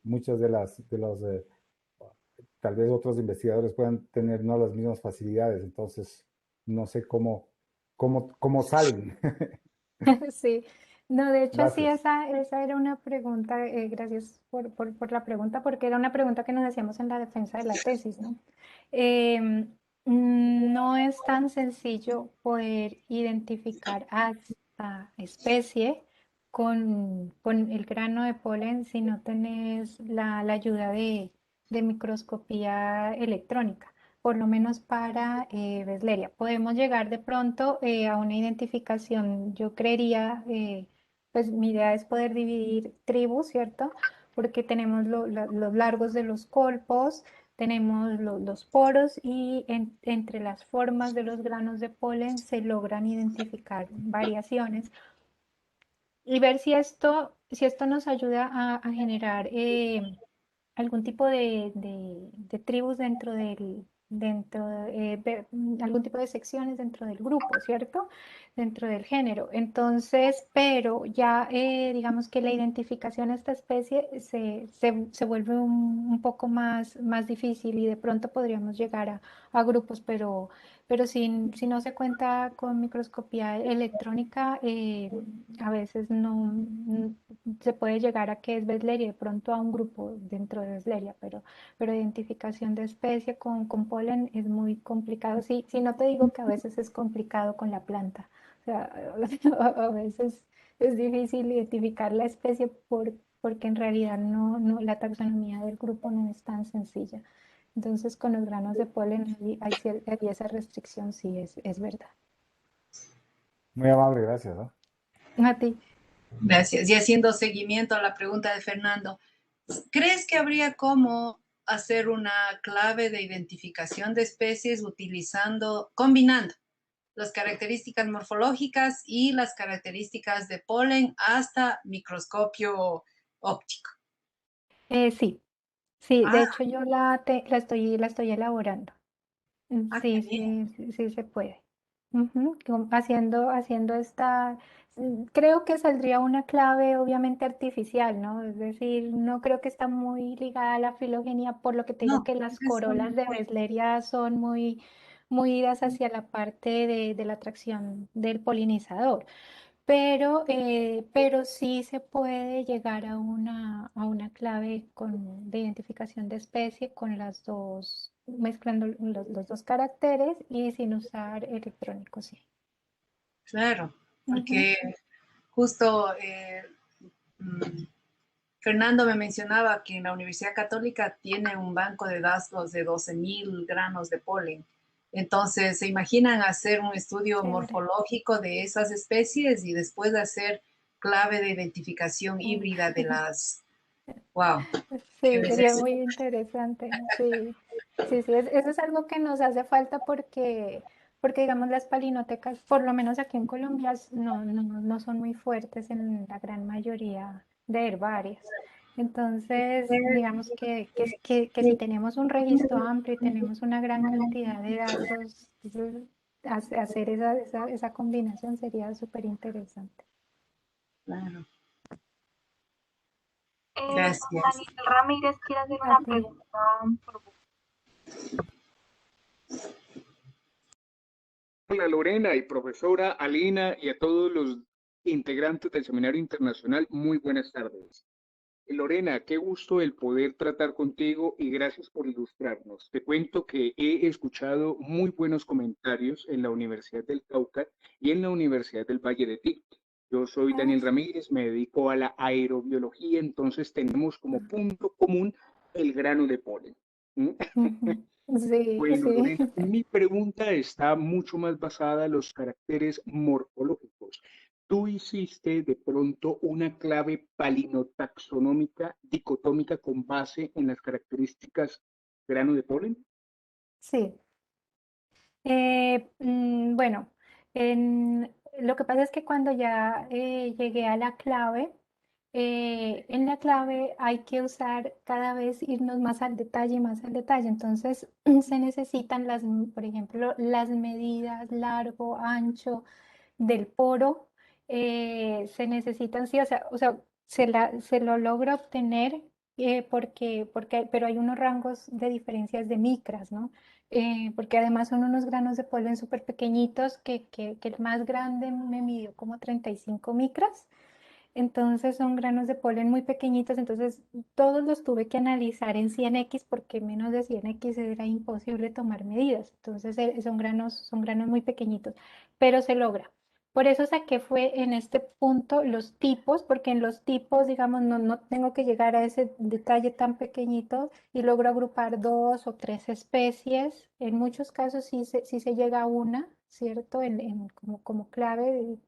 muchas de los tal vez otros investigadores puedan tener no las mismas facilidades, entonces no sé cómo salen. Sí, no, de hecho sí, Gracias. esa era una pregunta, gracias por la pregunta, porque era una pregunta que nos hacíamos en la defensa de la tesis, ¿no? Em, no es tan sencillo poder identificar hasta especie con el grano de polen si no tenés la ayuda de microscopía electrónica, por lo menos para Besleria. Podemos llegar de pronto a una identificación, yo creería, pues mi idea es poder dividir tribus, ¿cierto? Porque tenemos los largos de los colpos, tenemos los poros y entre las formas de los granos de polen se logran identificar variaciones y ver si esto nos ayuda a generar algún tipo de tribus algún tipo de secciones dentro del grupo, ¿cierto? Dentro del género. Entonces, pero ya digamos que la identificación de esta especie se vuelve un poco más difícil y de pronto podríamos llegar a grupos, pero si no se cuenta con microscopía electrónica, a veces no se puede llegar a que es Besleria, de pronto a un grupo dentro de Besleria, pero identificación de especie con polen es muy complicado. Sí, sí, no te digo que a veces es complicado con la planta. O sea, a veces es difícil identificar la especie porque en realidad la taxonomía del grupo no es tan sencilla. Entonces, con los granos de polen hay esa restricción, sí, es verdad. Muy amable, gracias, ¿no? A ti. Gracias. Y haciendo seguimiento a la pregunta de Fernando, ¿crees que habría cómo hacer una clave de identificación de especies combinando las características morfológicas y las características de polen hasta microscopio óptico? Sí, sí, de Ah, hecho yo la estoy elaborando. qué Sí, bien. sí, sí, sí se puede. Ujú, haciendo creo que saldría una clave obviamente artificial, ¿no? Es decir, no creo que está muy ligada a la filogenia, por lo que te digo No, que las eso corolas de mejor. Besleria son muy idas hacia la parte de la atracción del polinizador. Pero sí se puede llegar a una clave de identificación de especie con mezclando los dos caracteres y sin usar electrónico, sí. Claro, Ujú. porque justo mm, Fernando me mencionaba que en la Universidad Católica tiene un banco de datos de 12.000 granos de polen. Entonces, ¿se imaginan hacer un estudio Chévere. morfológico de esas especies y después hacer clave de identificación Uf. híbrida de las... ¡Wow! Sí, Debe ser sería muy interesante. Sí, sí, sí, eso es algo que nos hace falta porque digamos las palinotecas, por lo menos aquí en Colombia, no son muy fuertes en la gran mayoría de herbarias. Entonces, digamos que si tenemos un registro amplio y tenemos una gran cantidad de datos, entonces, hacer esa combinación sería súper interesante. claro. Gracias. Daniel Ramírez quiere hacer A una ti. pregunta por vos. Hola Lorena y profesora Alina y a todos los integrantes del Seminario Internacional, muy buenas tardes. Lorena, qué gusto el poder tratar contigo y gracias por ilustrarnos. Te cuento que he escuchado muy buenos comentarios en la Universidad del Cauca y en la Universidad del Valle de Ticto. Yo soy Daniel Ramírez, me dedico a la aerobiología, entonces tenemos como punto común el grano de polen. ¿Mm? Sí, Bueno, sí. Lorena, mi pregunta está mucho más basada en los caracteres morfológicos. ¿Tú hiciste de pronto una clave palinotaxonómica dicotómica con base en las características grano de polen? Sí. Bueno, lo que pasa es que cuando ya llegué a la clave, en la clave hay que usar cada vez irnos más al detalle, más al detalle. Entonces se necesitan por ejemplo, las medidas largo, ancho del poro. Se necesitan, sí, o sea, se lo logra obtener pero hay unos rangos de diferencias de micras, ¿no? Porque además son unos granos de polen súper pequeñitos que el más grande me midió como 35 micras. Entonces son granos de polen muy pequeñitos, entonces todos los tuve que analizar en 100x porque menos de 100x era imposible tomar medidas. Entonces son granos muy pequeñitos, pero se logra. Por eso saqué fue en este punto los tipos, porque en los tipos, digamos, no tengo que llegar a ese detalle tan pequeñito y logro agrupar 2 o 3 especies. En muchos casos sí se llega a una, ¿cierto? Como clave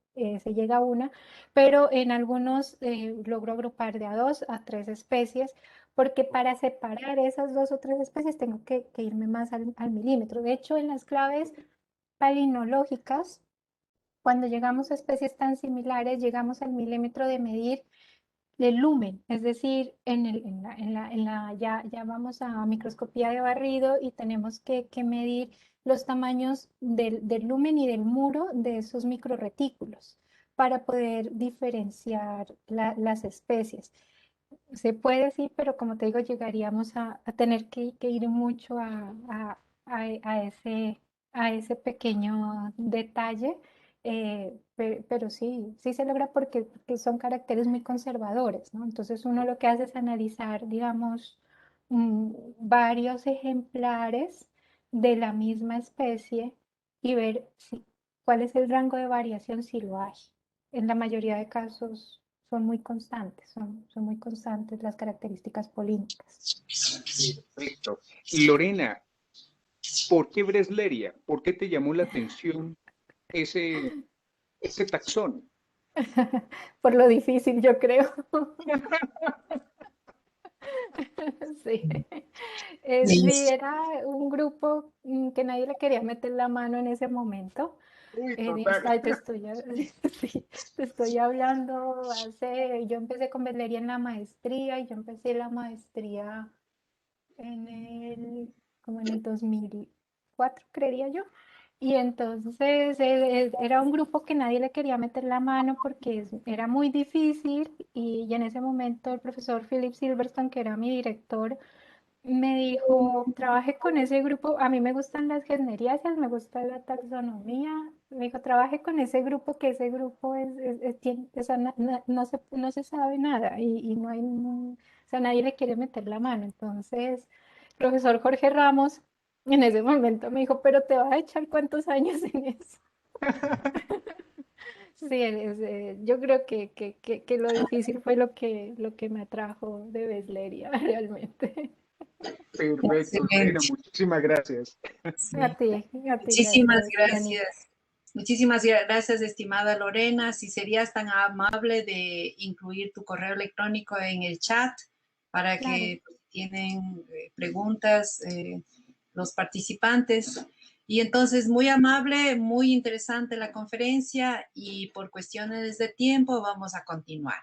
se llega a una, pero en algunos logro agrupar de a 2 a 3 especies, porque para separar esas 2 o 3 especies tengo que irme más al milímetro. De hecho, en las claves palinológicas, cuando llegamos a especies tan similares, llegamos al milímetro de medir el lumen, es decir, ya vamos a microscopía de barrido y tenemos que medir los tamaños del lumen y del muro de esos microretículos para poder diferenciar las especies. Se puede, sí, pero como te digo, llegaríamos a tener que ir mucho a ese pequeño detalle, pero sí se logra porque son caracteres muy conservadores, ¿no? Entonces uno lo que hace es analizar, digamos, varios ejemplares de la misma especie y ver cuál es el rango de variación si lo hay. En la mayoría de casos son muy constantes, son muy constantes las características polínicas. Perfecto. Y Lorena, ¿por qué Bresleria? ¿Por qué te llamó la atención ese, ese taxón? Por lo difícil, yo creo. Sí. Sí, Sí. era un grupo que nadie le quería meter la mano en ese momento. Uy, total. Sí, te estoy hablando yo empecé con velería en la maestría y yo empecé la maestría como en el 2004, creería yo. Y entonces era un grupo que nadie le quería meter la mano porque era muy difícil y en ese momento el profesor Philip Silverstone, que era mi director, me dijo, trabaje con ese grupo, a mí me gustan las generiáceas, me gusta la taxonomía, me dijo, trabaje con ese grupo, que ese grupo o sea, no se sabe nada y no hay, o sea, nadie le quiere meter la mano. Entonces, profesor Jorge Ramos en ese momento me dijo, pero te vas a echar cuántos años en eso. Sí, yo creo que lo difícil fue lo que me atrajo de Besleria realmente. Perfecto, Lorena, Excelente. muchísimas gracias. A Sí. ti, Muchísimas gracias, Dani. gracias. Muchísimas gracias, estimada Lorena. Si serías tan amable de incluir tu correo electrónico en el chat para Claro. que pues, tienen preguntas los participantes. Y entonces, muy amable, muy interesante la conferencia y por cuestiones de tiempo vamos a continuar.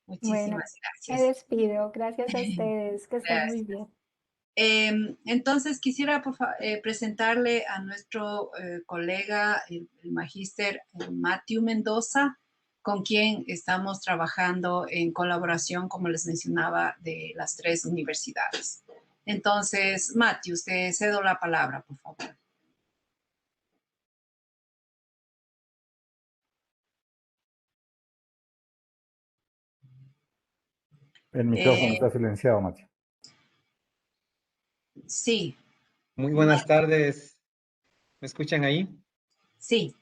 Bueno, Muchísimas me gracias. despido. Gracias a ustedes, que estén muy Gracias. bien. Entonces quisiera presentarle a nuestro colega, el magíster Matthew Mendoza, con quien estamos trabajando en colaboración, como les mencionaba, de las 3 universidades. Entonces, Matthew, te cedo la palabra, por favor. El micrófono está silenciado, Matthew. Sí, Muy buenas tardes. ¿Me escuchan ahí? sí.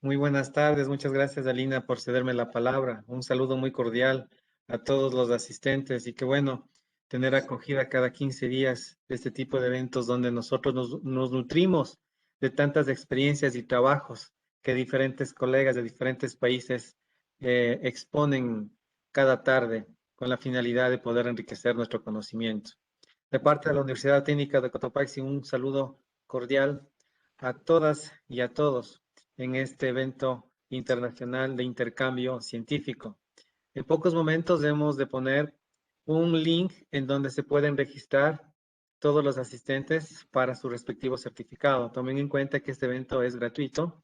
Muy buenas tardes. Muchas gracias, Alina, por cederme la palabra. Un saludo muy cordial a todos los asistentes y qué bueno tener acogida cada 15 días de este tipo de eventos donde nosotros nos nutrimos de tantas experiencias y trabajos que diferentes colegas de diferentes países exponen cada tarde con la finalidad de poder enriquecer nuestro conocimiento. De parte de la Universidad Técnica de Cotopaxi, un saludo cordial a todas y a todos en este evento internacional de intercambio científico. En pocos momentos debemos de poner un link en donde se pueden registrar todos los asistentes para su respectivo certificado. Tomen en cuenta que este evento es gratuito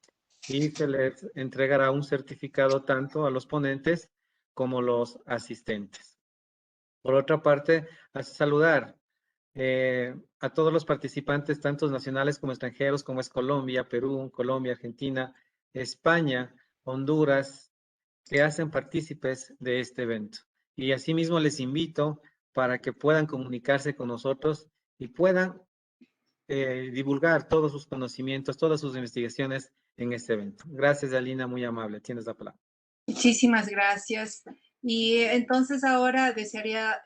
y se les entregará un certificado tanto a los ponentes como los asistentes. Por otra parte, a saludar a todos los participantes, tanto nacionales como extranjeros, como es Colombia, Perú, Colombia, Argentina, España, Honduras, que hacen partícipes de este evento. Y asimismo les invito para que puedan comunicarse con nosotros y puedan divulgar todos sus conocimientos, todas sus investigaciones en este evento. Gracias, Alina, muy amable. Tienes la palabra. Muchísimas gracias. Y entonces ahora desearía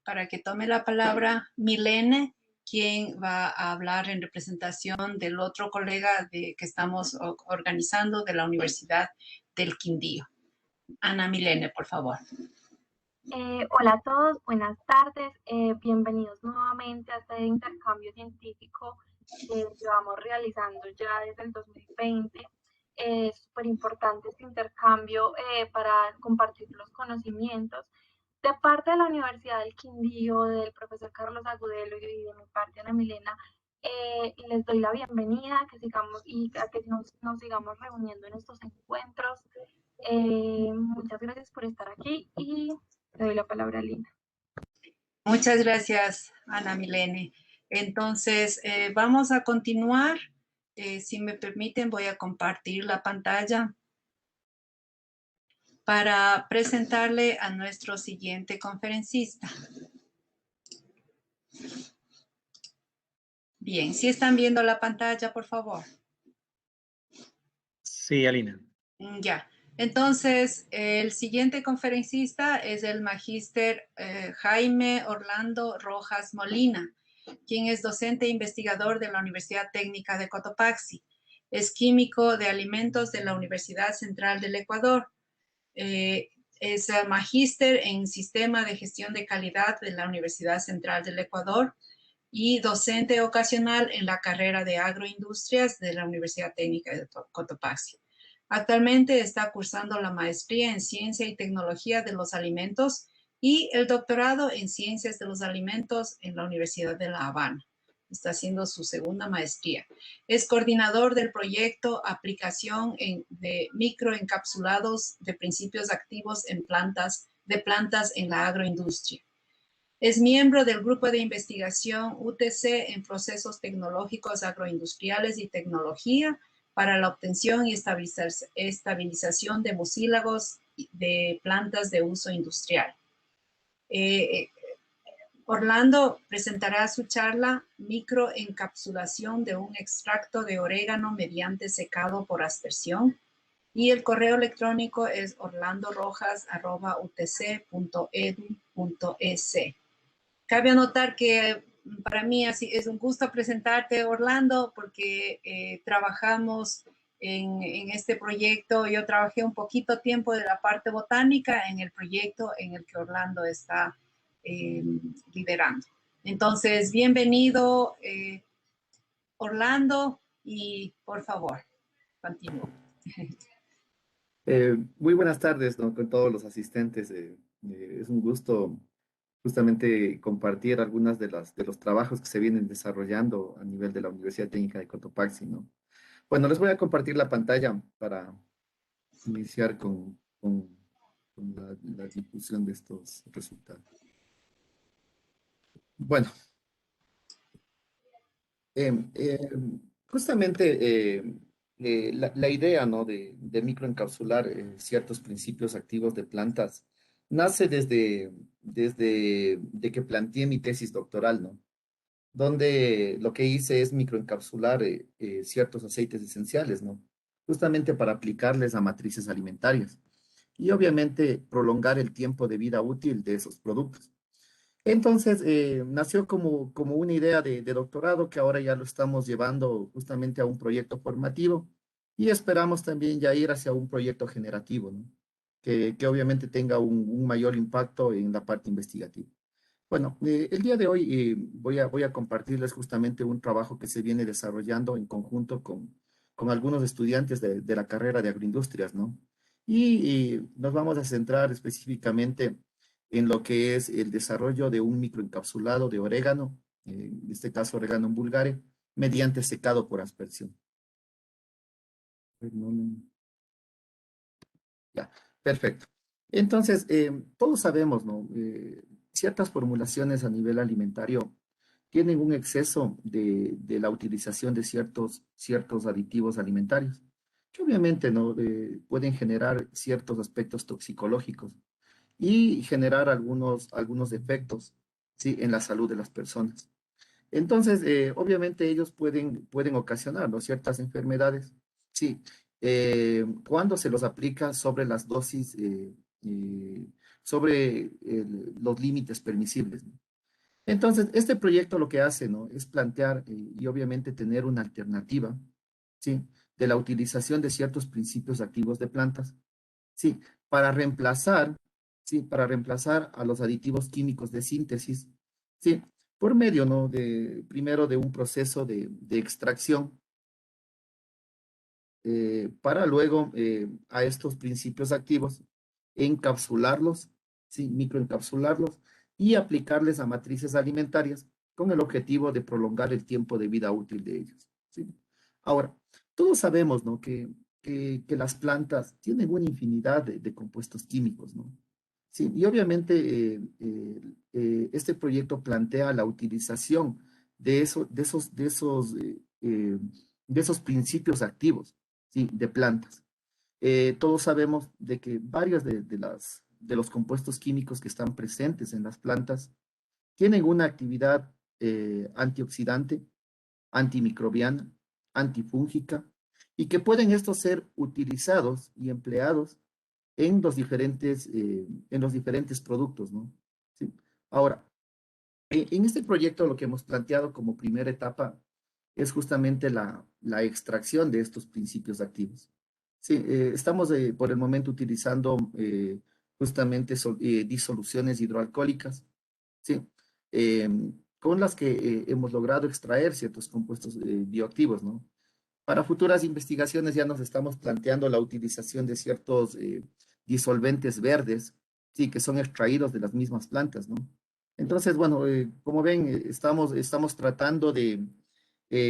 para que tome la palabra Milene, quien va a hablar en representación del otro colega que estamos organizando de la Universidad del Quindío. Ana Milene, por favor. Hola a todos, buenas tardes, bienvenidos nuevamente a este intercambio científico que llevamos realizando ya desde el 2020. Es súper importante este intercambio para compartir los conocimientos. De parte de la Universidad del Quindío, del profesor Carlos Agudelo y de mi parte Ana Milena, les doy la bienvenida, que sigamos y a que nos sigamos reuniendo en estos encuentros. Muchas gracias por estar aquí y le doy la palabra a Lina. Muchas gracias, Ana Milene. Entonces, vamos a continuar. Si me permiten, voy a compartir la pantalla para presentarle a nuestro siguiente conferencista. Bien, si están viendo la pantalla, por favor. Sí, Alina. Ya. Entonces, el siguiente conferencista es el magíster Jaime Orlando Rojas Molina, quien es docente e investigador de la Universidad Técnica de Cotopaxi. Es químico de alimentos de la Universidad Central del Ecuador. Es magíster en Sistema de Gestión de Calidad de la Universidad Central del Ecuador y docente ocasional en la carrera de Agroindustrias de la Universidad Técnica de Cotopaxi. Actualmente está cursando la maestría en Ciencia y Tecnología de los Alimentos y el doctorado en Ciencias de los Alimentos en la Universidad de La Habana. Está haciendo su segunda maestría. Es coordinador del proyecto Aplicación de microencapsulados de principios activos en plantas en la agroindustria. Es miembro del grupo de investigación UTC en procesos tecnológicos agroindustriales y tecnología para la obtención y estabilización de mucílagos de plantas de uso industrial. Orlando presentará su charla Microencapsulación de un extracto de orégano mediante secado por aspersión y el correo electrónico es orlandorojas@utc.edu.es. Cabe anotar que para mí así es un gusto presentarte, Orlando, porque trabajamos en este proyecto. Yo trabajé un poquito tiempo de la parte botánica en el proyecto en el que Orlando está liderando. Entonces, bienvenido, Orlando, y por favor, continúa. Muy buenas tardes, ¿no? Con todos los asistentes. Es un gusto justamente compartir algunas de los trabajos que se vienen desarrollando a nivel de la Universidad Técnica de Cotopaxi, ¿no? Bueno, les voy a compartir la pantalla para iniciar con la difusión de estos resultados. Bueno, justamente la idea, ¿no? de microencapsular ciertos principios activos de plantas nace desde de que planteé mi tesis doctoral, ¿no? Donde lo que hice es microencapsular ciertos aceites esenciales, ¿no? Justamente para aplicarles a matrices alimentarias y obviamente prolongar el tiempo de vida útil de esos productos. Entonces, nació como una idea de doctorado que ahora ya lo estamos llevando justamente a un proyecto formativo y esperamos también ya ir hacia un proyecto generativo, ¿no? Que obviamente tenga un mayor impacto en la parte investigativa. Bueno, el día de hoy voy a compartirles justamente un trabajo que se viene desarrollando en conjunto con algunos estudiantes de la carrera de agroindustrias, ¿no? Y nos vamos a centrar específicamente en lo que es el desarrollo de un microencapsulado de orégano, en este caso orégano vulgare, mediante secado por aspersión. Ya, perfecto. Entonces, todos sabemos, ¿no? Ciertas formulaciones a nivel alimentario tienen un exceso de la utilización de ciertos aditivos alimentarios, que obviamente, ¿no? Pueden generar ciertos aspectos toxicológicos y generar algunos defectos, ¿sí? En la salud de las personas. Entonces, obviamente ellos pueden ocasionar, ¿no? Ciertas enfermedades, sí, cuando se los aplica sobre las dosis, sobre los límites permisibles, ¿no? Entonces, este proyecto lo que hace, ¿no? Es plantear y obviamente tener una alternativa, ¿sí? De la utilización de ciertos principios activos de plantas, ¿sí? Para reemplazar, ¿sí? Para reemplazar a los aditivos químicos de síntesis, ¿sí? Por medio, ¿no? Primero de un proceso de extracción, para luego a estos principios activos encapsularlos, ¿sí? Microencapsularlos y aplicarles a matrices alimentarias con el objetivo de prolongar el tiempo de vida útil de ellos, ¿sí? Ahora, todos sabemos, ¿no? Que las plantas tienen una infinidad de compuestos químicos, ¿no? Sí, y obviamente este proyecto plantea la utilización de esos principios activos, ¿sí? De plantas. Todos sabemos de que varios de los compuestos químicos que están presentes en las plantas tienen una actividad antioxidante, antimicrobiana, antifúngica, y que pueden estos ser utilizados y empleados en los diferentes productos, ¿no? Sí. Ahora, en este proyecto lo que hemos planteado como primera etapa es justamente la extracción de estos principios activos. Sí, estamos por el momento utilizando justamente disoluciones hidroalcohólicas, ¿sí? Con las que hemos logrado extraer ciertos compuestos bioactivos, ¿no? Para futuras investigaciones ya nos estamos planteando la utilización de ciertos disolventes verdes, sí, que son extraídos de las mismas plantas, ¿no? Entonces, bueno, como ven, estamos tratando de,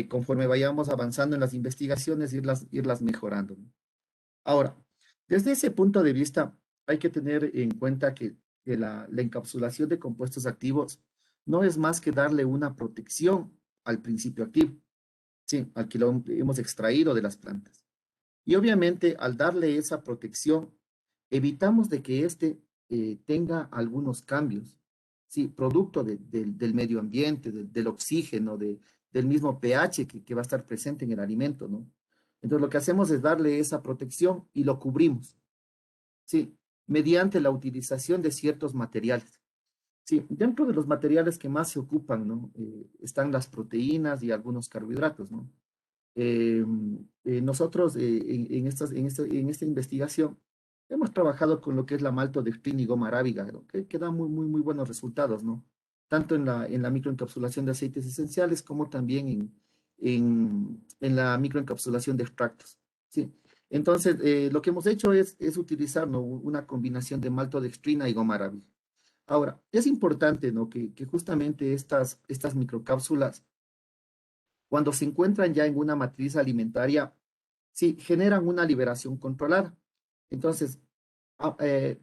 conforme vayamos avanzando en las investigaciones, irlas mejorando, ¿no? Ahora, desde ese punto de vista, hay que tener en cuenta que la encapsulación de compuestos activos no es más que darle una protección al principio activo, sí, al que lo hemos extraído de las plantas. Y obviamente, al darle esa protección, evitamos de que éste tenga algunos cambios, sí, producto del medio ambiente, del oxígeno, del mismo pH que va a estar presente en el alimento, ¿no? Entonces, lo que hacemos es darle esa protección y lo cubrimos, sí, mediante la utilización de ciertos materiales. Sí, dentro de los materiales que más se ocupan, ¿no? Están las proteínas y algunos carbohidratos, ¿no? Nosotros en esta investigación hemos trabajado con lo que es la maltodextrina y goma arábiga, ¿no? Que da muy buenos resultados, ¿no? Tanto en la microencapsulación de aceites esenciales como también en la microencapsulación de extractos, ¿sí? Entonces, lo que hemos hecho es utilizar, ¿no? Una combinación de maltodextrina y goma arábiga. Ahora, es importante, ¿no? Que justamente estas microcápsulas, cuando se encuentran ya en una matriz alimentaria, sí, generan una liberación controlada. Entonces,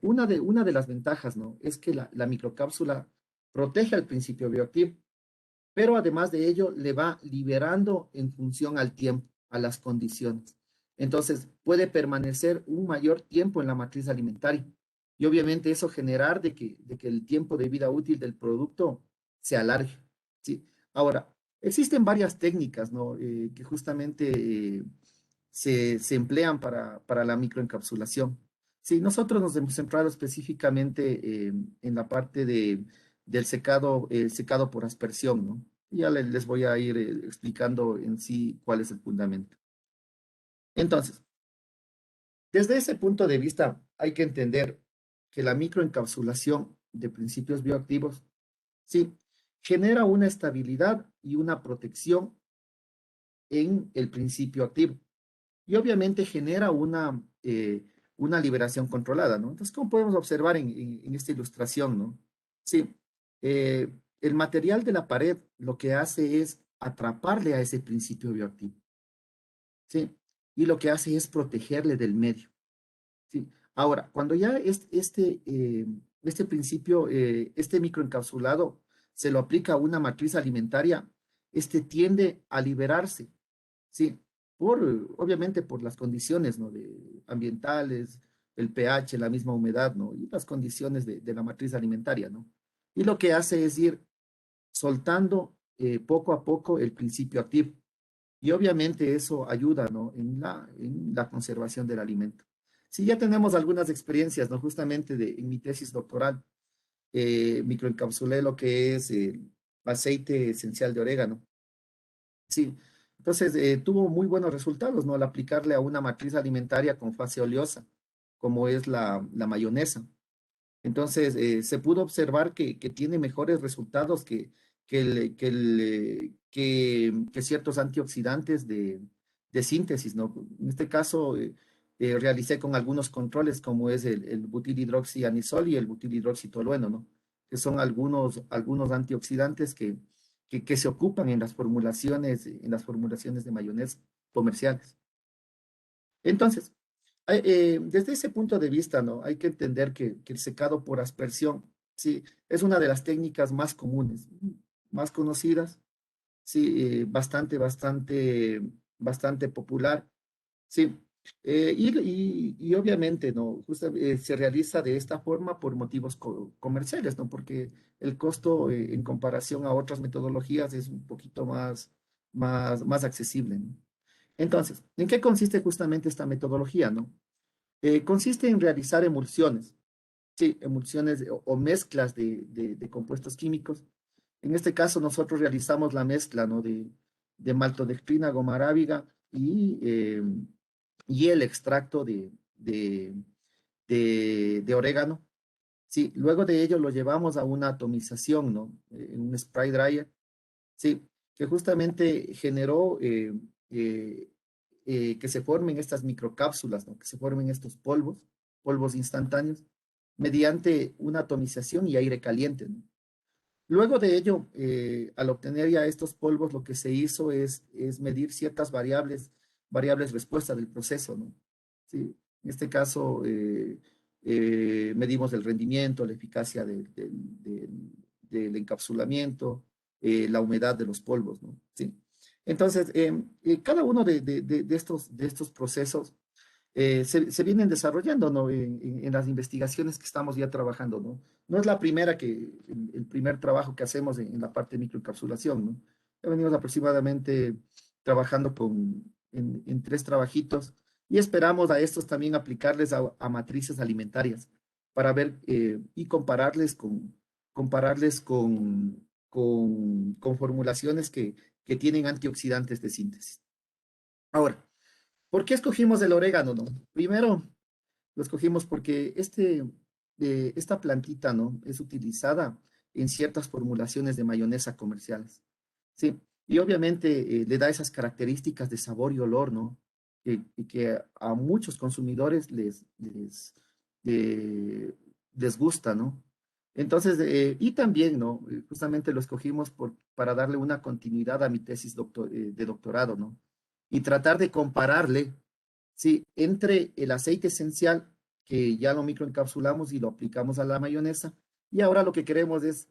una de las ventajas, ¿no? Es que la microcápsula protege al principio bioactivo, pero además de ello, le va liberando en función al tiempo, a las condiciones. Entonces, puede permanecer un mayor tiempo en la matriz alimentaria. y obviamente eso generar de que el tiempo de vida útil del producto se alargue, ¿sí? Ahora, existen varias técnicas, ¿no? Que justamente se emplean para la microencapsulación. Sí, nosotros nos hemos centrado específicamente en la parte del secado, secado por aspersión, ¿no? Ya les voy a ir explicando en sí cuál es el fundamento. Entonces, desde ese punto de vista, hay que entender que la microencapsulación de principios bioactivos, sí, genera una estabilidad y una protección en el principio activo. Y obviamente genera una liberación controlada, ¿no? Entonces, como podemos observar en esta ilustración, ¿no? Sí, el material de la pared lo que hace es atraparle a ese principio bioactivo, ¿sí? Y lo que hace es protegerle del medio, ¿sí? Ahora, cuando ya este principio, este microencapsulado se lo aplica a una matriz alimentaria, este tiende a liberarse, ¿sí? Obviamente por las condiciones, ¿no? Ambientales, el pH, la misma humedad, ¿no? Y las condiciones de la matriz alimentaria, ¿no? Y lo que hace es ir soltando poco a poco el principio activo. Y obviamente eso ayuda, ¿no? En la conservación del alimento. Sí, ya tenemos algunas experiencias, ¿no? Justamente en mi tesis doctoral, microencapsulé lo que es aceite esencial de orégano. Sí, entonces tuvo muy buenos resultados, ¿no? Al aplicarle a una matriz alimentaria con fase oleosa, como es la mayonesa. Entonces se pudo observar que tiene mejores resultados que ciertos antioxidantes de síntesis, ¿no? En este caso realicé con algunos controles como es el butilhidroxianisol y el butilhidroxitolueno, ¿no? Que son algunos antioxidantes que se ocupan en las formulaciones de mayonesa comerciales. Entonces, desde ese punto de vista, ¿no? Hay que entender que el secado por aspersión, sí, es una de las técnicas más comunes, más conocidas, sí, bastante popular, sí. Y obviamente, ¿no? Se realiza de esta forma por motivos comerciales, ¿no? Porque el costo en comparación a otras metodologías es un poquito más accesible, ¿no? Entonces, ¿en qué consiste justamente esta metodología, no? Consiste en realizar emulsiones, sí, emulsiones o mezclas de compuestos químicos. En este caso, nosotros realizamos la mezcla, ¿no? de maltodextrina, goma arábiga y el extracto de orégano. Sí, luego de ello lo llevamos a una atomización, ¿no? En un spray dryer, sí, que justamente generó que se formen estas microcápsulas, ¿no? Que se formen estos polvos instantáneos, mediante una atomización y aire caliente, ¿no? Luego de ello, al obtener ya estos polvos, lo que se hizo es medir ciertas variables respuesta del proceso, ¿no? Sí, en este caso, medimos el rendimiento, la eficacia del encapsulamiento, la humedad de los polvos, ¿no? Sí. Entonces, cada uno de estos procesos se vienen desarrollando, ¿no? En las investigaciones que estamos ya trabajando, ¿no? No es la primera el primer trabajo que hacemos en la parte de microencapsulación, ¿no? Ya venimos aproximadamente trabajando en 3 trabajitos y esperamos a estos también aplicarles a matrices alimentarias para ver y compararles con formulaciones que tienen antioxidantes de síntesis. Ahora, ¿por qué escogimos el orégano, no? Primero, lo escogimos porque esta plantita, ¿no? Es utilizada en ciertas formulaciones de mayonesa comerciales, ¿sí? Y obviamente le da esas características de sabor y olor, ¿no? Y que a muchos consumidores les gusta, ¿no? Entonces, y también, ¿no? Justamente lo escogimos para darle una continuidad a mi tesis de doctorado, ¿no? Y tratar de compararle, ¿sí? Entre el aceite esencial, que ya lo microencapsulamos y lo aplicamos a la mayonesa, y ahora lo que queremos es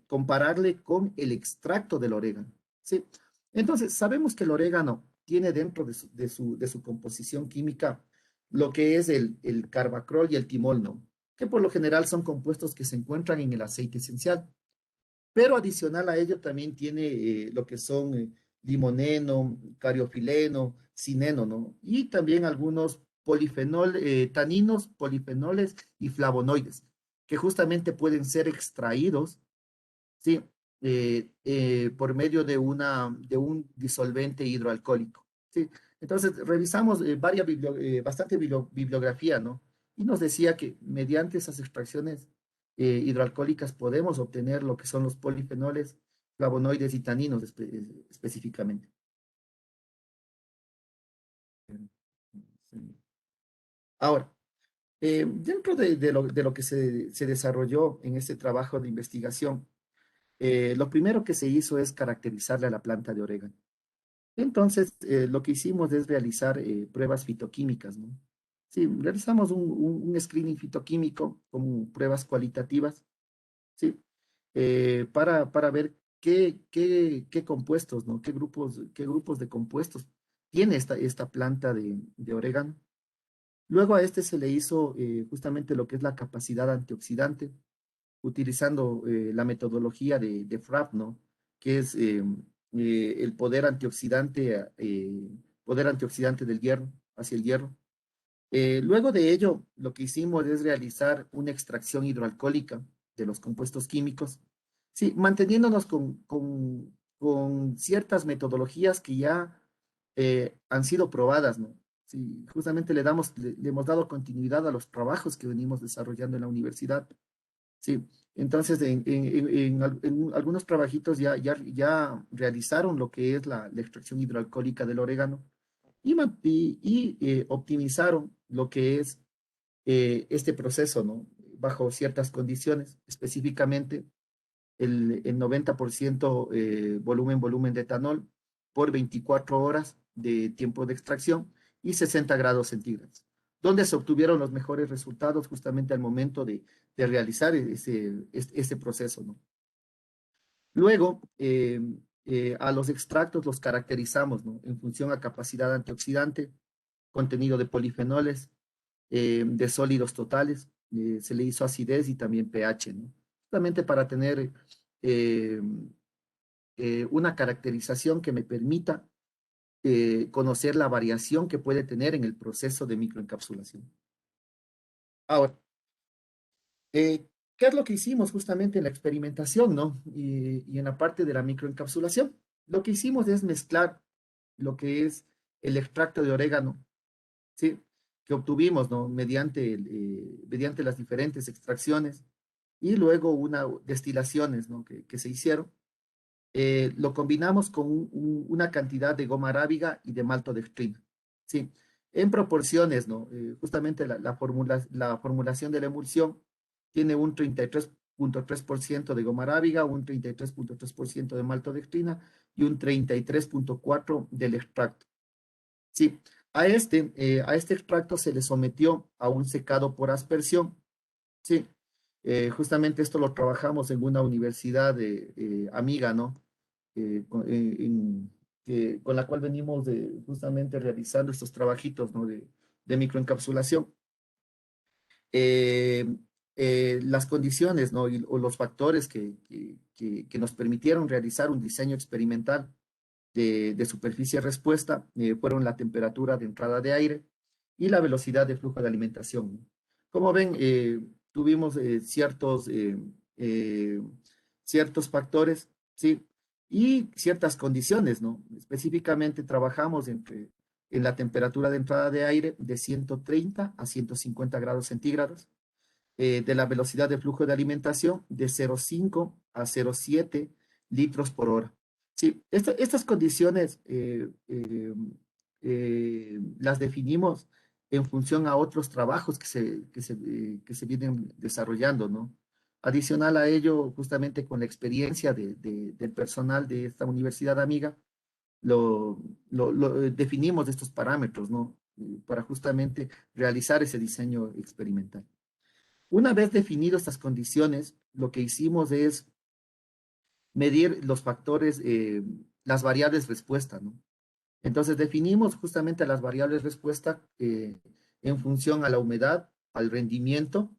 compararle con el extracto del orégano, ¿sí? Entonces, sabemos que el orégano tiene dentro de su composición química lo que es el carbacrol y el timol, ¿no? Que por lo general son compuestos que se encuentran en el aceite esencial. Pero adicional a ello también tiene lo que son limoneno, cariofileno, cineno, ¿no? Y también algunos taninos, polifenoles y flavonoides, que justamente pueden ser extraídos, ¿sí? Por medio de un disolvente hidroalcohólico, ¿sí? Entonces, revisamos bastante bibliografía, ¿no? Y nos decía que mediante esas extracciones hidroalcohólicas podemos obtener lo que son los polifenoles, flavonoides y taninos específicamente. Ahora, dentro de lo que se desarrolló en este trabajo de investigación, lo primero que se hizo es caracterizarle a la planta de orégano. Entonces, lo que hicimos es realizar pruebas fitoquímicas, ¿no? Sí, realizamos un screening fitoquímico con pruebas cualitativas, ¿sí? Para ver qué compuestos, ¿no? Qué grupos de compuestos tiene esta planta de orégano. Luego a este se le hizo justamente lo que es la capacidad antioxidante, utilizando la metodología de FRAP, ¿no? Que es el poder antioxidante del hierro, hacia el hierro. Luego de ello, lo que hicimos es realizar una extracción hidroalcohólica de los compuestos químicos, sí, manteniéndonos con ciertas metodologías que ya han sido probadas, ¿no? Sí, justamente le hemos dado continuidad a los trabajos que venimos desarrollando en la universidad. Sí, entonces en algunos trabajitos ya realizaron lo que es la extracción hidroalcohólica del orégano y optimizaron lo que es este proceso, ¿no? Bajo ciertas condiciones, específicamente el 90% volumen de etanol por 24 horas de tiempo de extracción y 60 grados centígrados, donde se obtuvieron los mejores resultados justamente al momento de realizar ese proceso, ¿no? Luego, a los extractos los caracterizamos, ¿no? En función a capacidad antioxidante, contenido de polifenoles, de sólidos totales, se le hizo acidez y también pH, ¿no? Justamente para tener eh, una caracterización que me permita conocer la variación que puede tener en el proceso de microencapsulación. Ahora, ¿qué es lo que hicimos justamente en la experimentación, ¿no? Y en la parte de la microencapsulación. Lo que hicimos es mezclar lo que es el extracto de orégano, ¿sí? Que obtuvimos, ¿no? Mediante las diferentes extracciones y luego destilaciones, ¿no? Que se hicieron. Lo combinamos con una cantidad de goma arábiga y de maltodextrina, ¿sí? En proporciones, ¿no? Justamente la formulación de la emulsión tiene un 33.3% de goma arábiga, un 33.3% de maltodextrina y un 33.4% del extracto. Sí, a este extracto se le sometió a un secado por aspersión. Sí, justamente esto lo trabajamos en una universidad amiga, ¿no? Con la cual venimos justamente realizando estos trabajitos, ¿no? De microencapsulación. Las condiciones, ¿no? O los factores que nos permitieron realizar un diseño experimental de superficie respuesta fueron la temperatura de entrada de aire y la velocidad de flujo de alimentación, ¿no? Como ven, tuvimos ciertos factores, ¿sí? Y ciertas condiciones, ¿no? Específicamente trabajamos en la temperatura de entrada de aire de 130 a 150 grados centígrados, de la velocidad de flujo de alimentación de 0,5 a 0,7 litros por hora. Sí, estas condiciones las definimos en función a otros trabajos que se vienen desarrollando, ¿no? Adicional a ello, justamente con la experiencia del personal de esta universidad amiga, definimos estos parámetros, ¿no? Para justamente realizar ese diseño experimental. Una vez definidas estas condiciones, lo que hicimos es medir los factores, las variables respuesta, ¿no? Entonces definimos justamente las variables respuesta en función a la humedad, al rendimiento,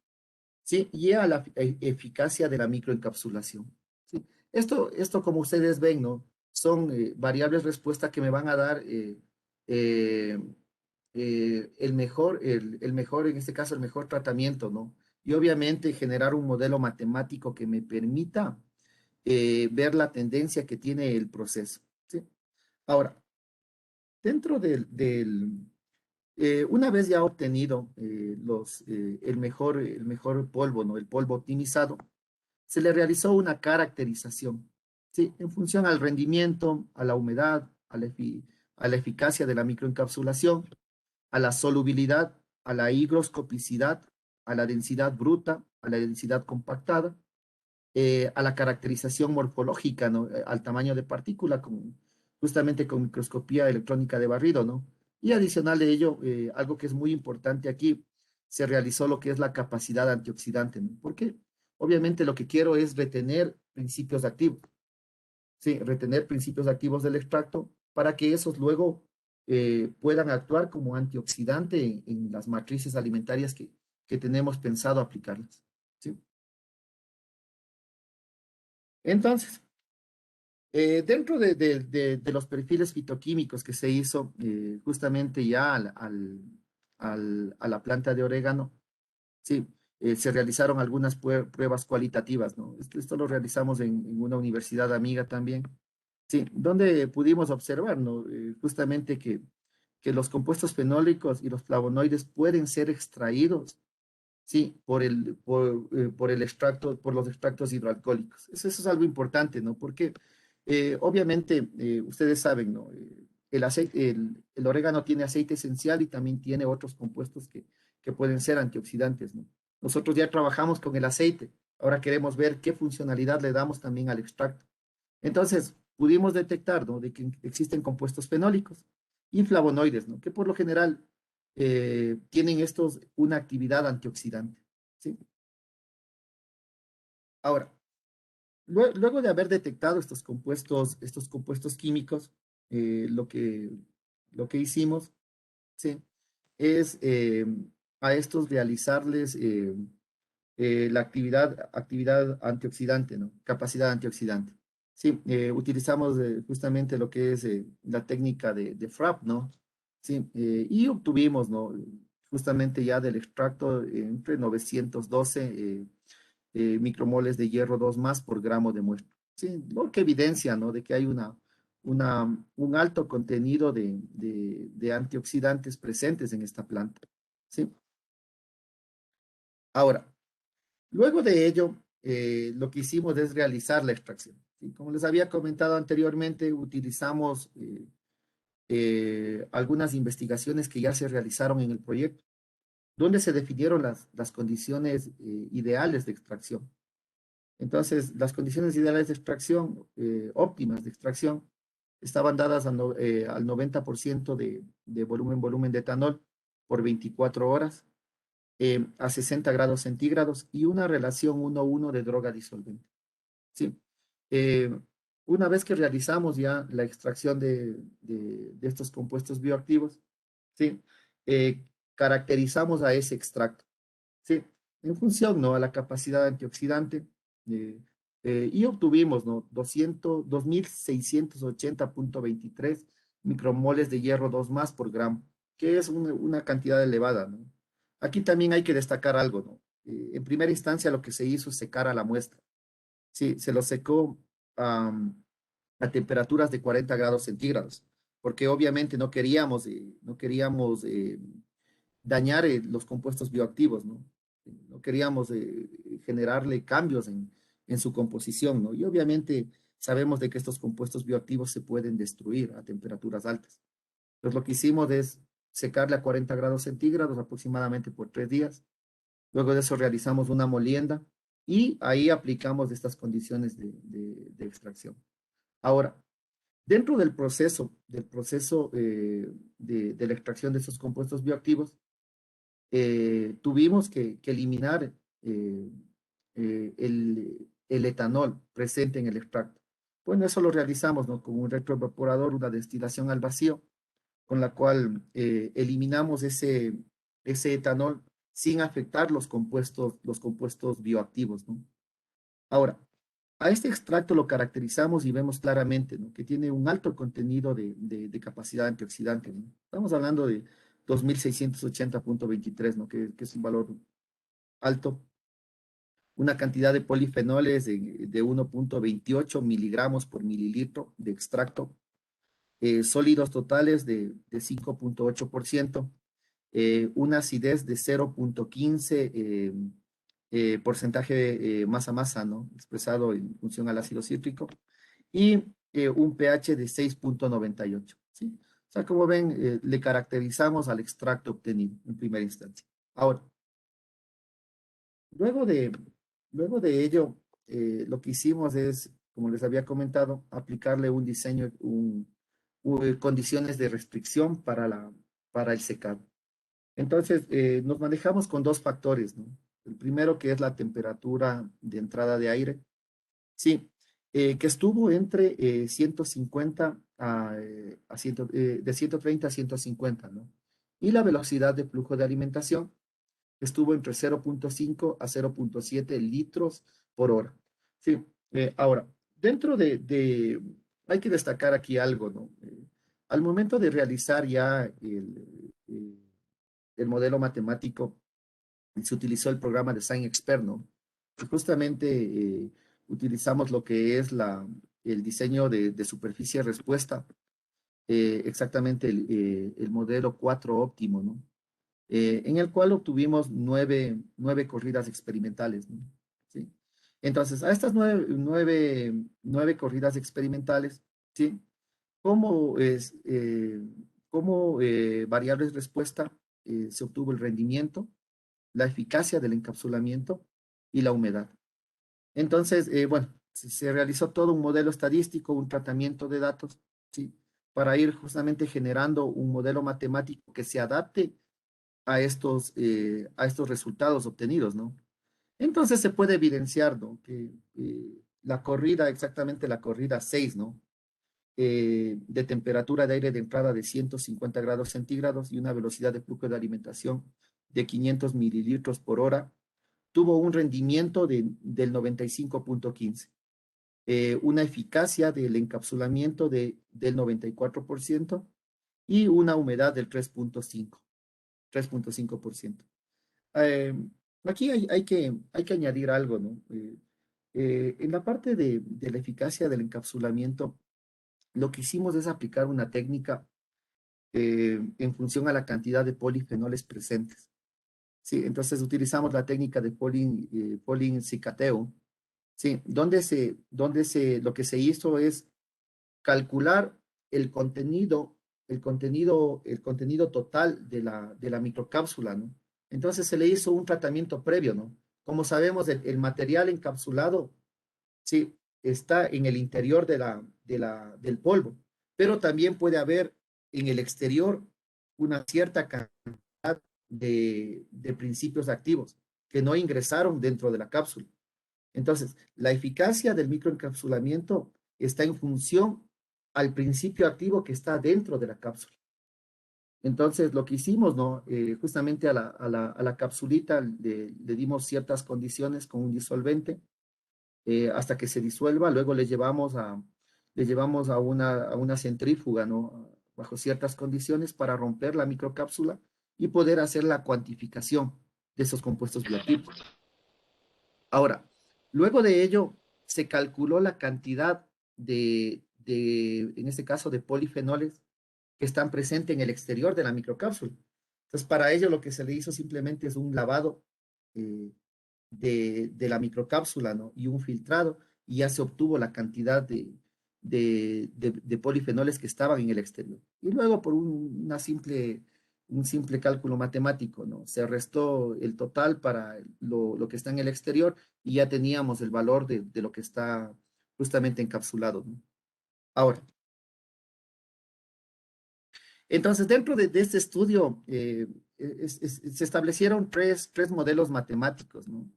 ¿sí? Y a la eficacia de la microencapsulación, ¿sí? Esto, como ustedes ven, ¿no? Son variables respuesta que me van a dar eh, el mejor, en este caso, el mejor tratamiento, ¿no? Y obviamente generar un modelo matemático que me permita ver la tendencia que tiene el proceso, ¿sí? Ahora, dentro una vez ya obtenido el mejor polvo, ¿no? El polvo optimizado, se le realizó una caracterización, ¿sí? En función al rendimiento, a la humedad, a la eficacia de la microencapsulación, a la solubilidad, a la higroscopicidad, a la densidad bruta, a la densidad compactada, a la caracterización morfológica, ¿no? Al tamaño de partícula, justamente con microscopía electrónica de barrido, ¿no? Y adicional de ello, algo que es muy importante aquí, se realizó lo que es la capacidad antioxidante, ¿no? Porque obviamente lo que quiero es retener principios activos, ¿sí? Retener principios activos del extracto para que esos luego puedan actuar como antioxidante en las matrices alimentarias que tenemos pensado aplicarlas, ¿sí? Entonces, dentro de los perfiles fitoquímicos que se hizo justamente ya a la planta de orégano, sí, se realizaron algunas pruebas cualitativas, ¿no? Esto lo realizamos en una universidad amiga también, sí, donde pudimos observar, ¿no? Justamente que los compuestos fenólicos y los flavonoides pueden ser extraídos, sí, por el extracto, por los extractos hidroalcohólicos. Eso es algo importante, ¿no? Porque obviamente ustedes saben, ¿no? El aceite, el orégano tiene aceite esencial y también tiene otros compuestos que pueden ser antioxidantes, ¿no? Nosotros ya trabajamos con el aceite, ahora queremos ver qué funcionalidad le damos también al extracto. Entonces, pudimos detectar, ¿no? De que existen compuestos fenólicos y flavonoides, ¿no? Que por lo general tienen estos una actividad antioxidante, ¿sí? Ahora, luego de haber detectado estos compuestos químicos, lo que hicimos, ¿sí? Es a estos realizarles la actividad antioxidante, ¿no? Capacidad antioxidante. Sí, utilizamos justamente lo que es la técnica de FRAP, ¿no? Sí, y obtuvimos, ¿no? Justamente ya del extracto entre 912 micromoles de hierro 2 más por gramo de muestra. Sí, lo que evidencia, ¿no? De que hay un alto contenido de antioxidantes presentes en esta planta. ¿Sí? Ahora, luego de ello, lo que hicimos es realizar la extracción. ¿Sí? Como les había comentado anteriormente, utilizamos algunas investigaciones que ya se realizaron en el proyecto, donde se definieron las condiciones ideales de extracción. Entonces, las condiciones ideales de extracción, óptimas de extracción, estaban dadas al 90% de volumen de etanol por 24 horas, a 60 grados centígrados y una relación 1:1 de droga disolvente. ¿Sí? Una vez que realizamos ya la extracción de estos compuestos bioactivos, ¿sí? Caracterizamos a ese extracto, ¿sí? En función, ¿no? A la capacidad antioxidante y obtuvimos, ¿no? 2680.23 micromoles de hierro 2 más por gramo, que es una cantidad elevada, ¿no? Aquí también hay que destacar algo, ¿no? En primera instancia lo que se hizo es secar a la muestra. Sí, se lo secó a temperaturas de 40 grados centígrados, porque obviamente no queríamos dañar los compuestos bioactivos, ¿no? No queríamos generarle cambios en su composición, ¿no? Y obviamente sabemos de que estos compuestos bioactivos se pueden destruir a temperaturas altas. Entonces lo que hicimos es secarle a 40 grados centígrados aproximadamente por 3 días. Luego de eso realizamos una molienda y ahí aplicamos estas condiciones de extracción. Ahora, dentro del proceso de la extracción de estos compuestos bioactivos, tuvimos que eliminar el etanol presente en el extracto. Bueno, eso lo realizamos, ¿no? Con un retroevaporador, una destilación al vacío, con la cual eliminamos ese ese etanol sin afectar los compuestos bioactivos, ¿no? Ahora, a este extracto lo caracterizamos y vemos claramente, ¿no?, que tiene un alto contenido de capacidad antioxidante, ¿no? Estamos hablando de 2680.23, ¿no?, que es un valor alto. Una cantidad de polifenoles de 1.28 miligramos por mililitro de extracto. Sólidos totales de 5.8%. Una acidez de 0.15 porcentaje masa-masa, ¿no?, expresado en función al ácido cítrico, y un pH de 6.98, ¿sí? O sea, como ven, le caracterizamos al extracto obtenido en primera instancia. Ahora, luego de ello, lo que hicimos es, como les había comentado, aplicarle un diseño, condiciones de restricción para el secado. Entonces, nos manejamos con dos factores, ¿no? El primero, que es la temperatura de entrada de aire, sí, que estuvo entre 150 de 130 a 150, ¿no? Y la velocidad de flujo de alimentación estuvo entre 0.5 a 0.7 litros por hora. Sí, ahora, dentro hay que destacar aquí algo, ¿no? Al momento de realizar ya el modelo matemático, se utilizó el programa de SciExpert, ¿no? Y justamente utilizamos lo que es el diseño de superficie respuesta, exactamente el modelo 4 óptimo, ¿no? En el cual obtuvimos nueve corridas experimentales, ¿no? ¿Sí? Entonces, a estas nueve corridas experimentales, ¿sí?, como variables respuesta, se obtuvo el rendimiento, la eficacia del encapsulamiento y la humedad. Entonces, bueno, se realizó todo un modelo estadístico, un tratamiento de datos, ¿sí?, para ir justamente generando un modelo matemático que se adapte a estos resultados obtenidos, ¿no? Entonces se puede evidenciar, ¿no?, que exactamente la corrida 6, ¿no?, de temperatura de aire de entrada de 150 grados centígrados y una velocidad de flujo de alimentación de 500 mililitros por hora, tuvo un rendimiento del 95.15, una eficacia del encapsulamiento del 94% y una humedad del 3.5%. Aquí hay que añadir algo, ¿no? En la parte de la eficacia del encapsulamiento, lo que hicimos es aplicar una técnica en función a la cantidad de polifenoles presentes. Sí, entonces utilizamos la técnica de Polin-Cicateo, sí, lo que se hizo es calcular el contenido total de la microcápsula, ¿no? Entonces se le hizo un tratamiento previo, ¿no? Como sabemos, el material encapsulado, sí, está en el interior del polvo, pero también puede haber en el exterior una cierta cantidad de principios activos que no ingresaron dentro de la cápsula. Entonces, la eficacia del microencapsulamiento está en función al principio activo que está dentro de la cápsula. Entonces, lo que hicimos, ¿no? Justamente a la capsulita le dimos ciertas condiciones con un disolvente hasta que se disuelva. Luego le llevamos a una centrífuga, ¿no?, bajo ciertas condiciones para romper la microcápsula y poder hacer la cuantificación de esos compuestos bioactivos. Ahora, luego de ello, se calculó la cantidad en este caso, de polifenoles que están presentes en el exterior de la microcápsula. Entonces, para ello lo que se le hizo simplemente es un lavado de la microcápsula, ¿no?, y un filtrado, y ya se obtuvo la cantidad de polifenoles que estaban en el exterior. Y luego, por un simple cálculo matemático, ¿no?, se restó el total para lo que está en el exterior y ya teníamos el valor de lo que está justamente encapsulado, ¿no? Ahora, entonces, dentro de este estudio se establecieron tres modelos matemáticos, ¿no?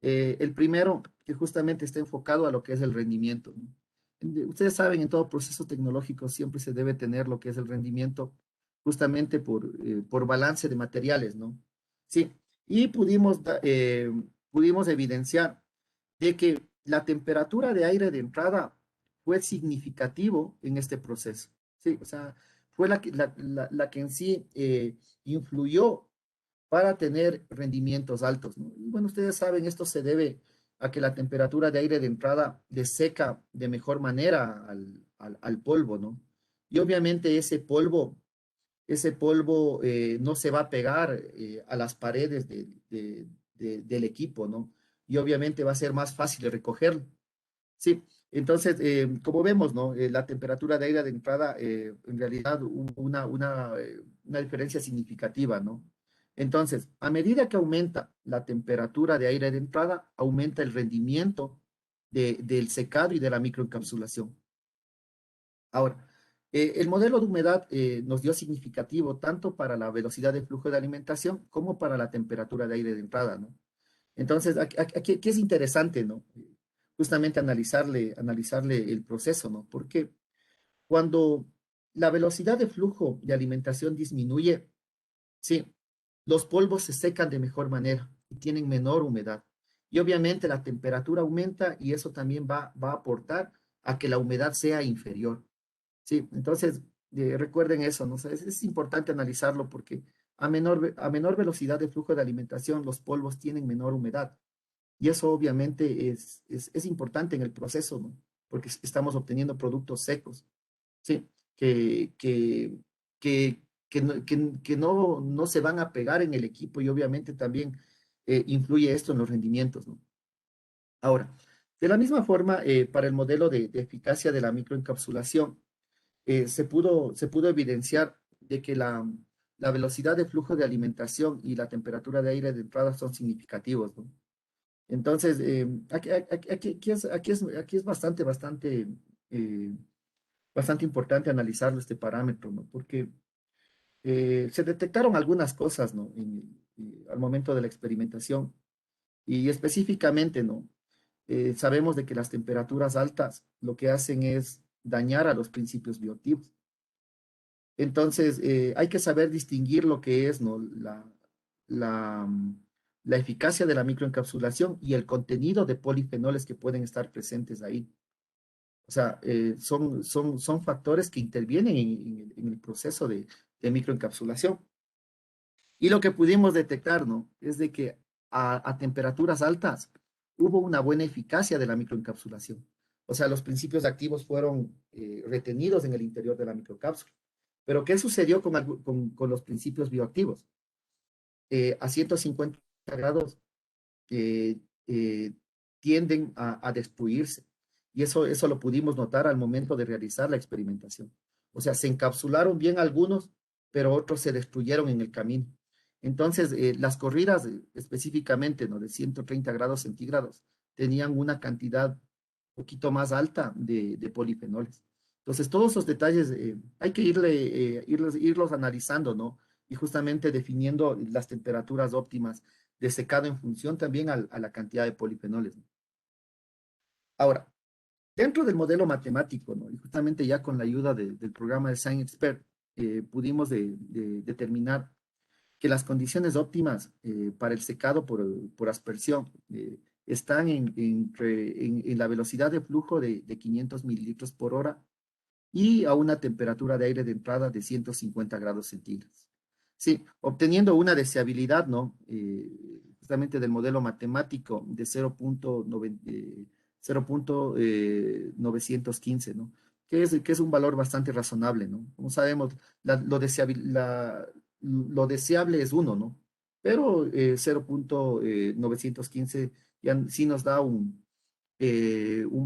El primero, que justamente está enfocado a lo que es el rendimiento, ¿no? Ustedes saben, en todo proceso tecnológico siempre se debe tener lo que es el rendimiento justamente por balance de materiales, ¿no? Sí, y pudimos evidenciar de que la temperatura de aire de entrada fue significativo en este proceso, ¿sí? O sea, fue la que en sí influyó para tener rendimientos altos, ¿no? Y bueno, ustedes saben, esto se debe a que la temperatura de aire de entrada deseca de mejor manera al polvo, ¿no? Y obviamente ese polvo no se va a pegar a las paredes del equipo, ¿no? Y obviamente va a ser más fácil de recogerlo. Sí, entonces, como vemos, ¿no? La temperatura de aire de entrada, en realidad, una diferencia significativa, ¿no? Entonces, a medida que aumenta la temperatura de aire de entrada, aumenta el rendimiento del secado y de la microencapsulación. Ahora, el modelo de humedad nos dio significativo tanto para la velocidad de flujo de alimentación como para la temperatura de aire de entrada, ¿no? Entonces, aquí es interesante, ¿no? Justamente analizarle el proceso, ¿no? Porque cuando la velocidad de flujo de alimentación disminuye, sí, los polvos se secan de mejor manera y tienen menor humedad. Y obviamente la temperatura aumenta y eso también va a aportar a que la humedad sea inferior. Sí, entonces recuerden eso, ¿no? O sea, es importante analizarlo porque a menor velocidad de flujo de alimentación, los polvos tienen menor humedad. Y eso obviamente es importante en el proceso, ¿no? Porque estamos obteniendo productos secos, ¿sí? Que, que, que no se van a pegar en el equipo y obviamente también influye esto en los rendimientos, ¿no? Ahora, de la misma forma, para el modelo de eficacia de la microencapsulación, se pudo evidenciar de que la velocidad de flujo de alimentación y la temperatura de aire de entrada son significativos, ¿no? Entonces, aquí es eh, bastante importante analizarlo este parámetro, ¿no? Porque se detectaron algunas cosas, ¿no? Al momento de la experimentación y específicamente, ¿no? Sabemos de que las temperaturas altas lo que hacen es dañar a los principios bioactivos. Entonces, hay que saber distinguir lo que es, ¿no? La, la eficacia de la microencapsulación y el contenido de polifenoles que pueden estar presentes ahí. O sea, son factores que intervienen en el proceso de microencapsulación. Y lo que pudimos detectar, ¿no? Es de que a temperaturas altas hubo una buena eficacia de la microencapsulación. O sea, los principios activos fueron retenidos en el interior de la microcápsula. Pero ¿qué sucedió con los principios bioactivos? A 150 grados eh, eh, tienden a destruirse. Y eso lo pudimos notar al momento de realizar la experimentación. O sea, se encapsularon bien algunos, pero otros se destruyeron en el camino. Entonces, las corridas específicamente, ¿no? De 130 grados centígrados tenían una cantidad un poquito más alta de polifenoles. Entonces, todos esos detalles hay que irlos analizando, ¿no? Y justamente definiendo las temperaturas óptimas de secado en función también a la cantidad de polifenoles, ¿no? Ahora, dentro del modelo matemático, ¿no? Y justamente ya con la ayuda del programa de Science Expert, pudimos determinar que las condiciones óptimas para el secado por aspersión están en la velocidad de flujo de 500 mililitros por hora y a una temperatura de aire de entrada de 150 grados centígrados. Sí, obteniendo una deseabilidad, ¿no? Justamente del modelo matemático de 0.915, ¿no? Que es un valor bastante razonable, ¿no? Como sabemos, lo deseable es 1, ¿no? Pero 0.915 ya sí nos da un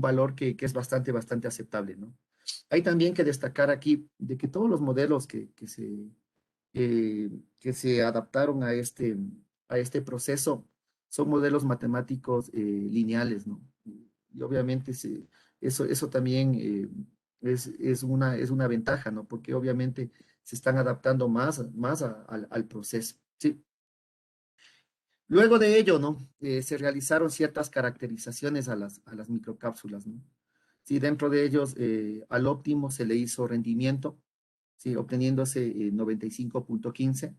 valor que es bastante aceptable, ¿no? Hay también que destacar aquí de que todos los modelos que se adaptaron a este proceso son modelos matemáticos lineales, ¿no? Y obviamente eso también es una ventaja, ¿no? Porque obviamente se están adaptando más al proceso, ¿sí? Luego de ello, ¿no? Se realizaron ciertas caracterizaciones a las microcápsulas, ¿no? Sí, dentro de ellos, al óptimo se le hizo rendimiento, ¿sí? Obteniéndose 95.15.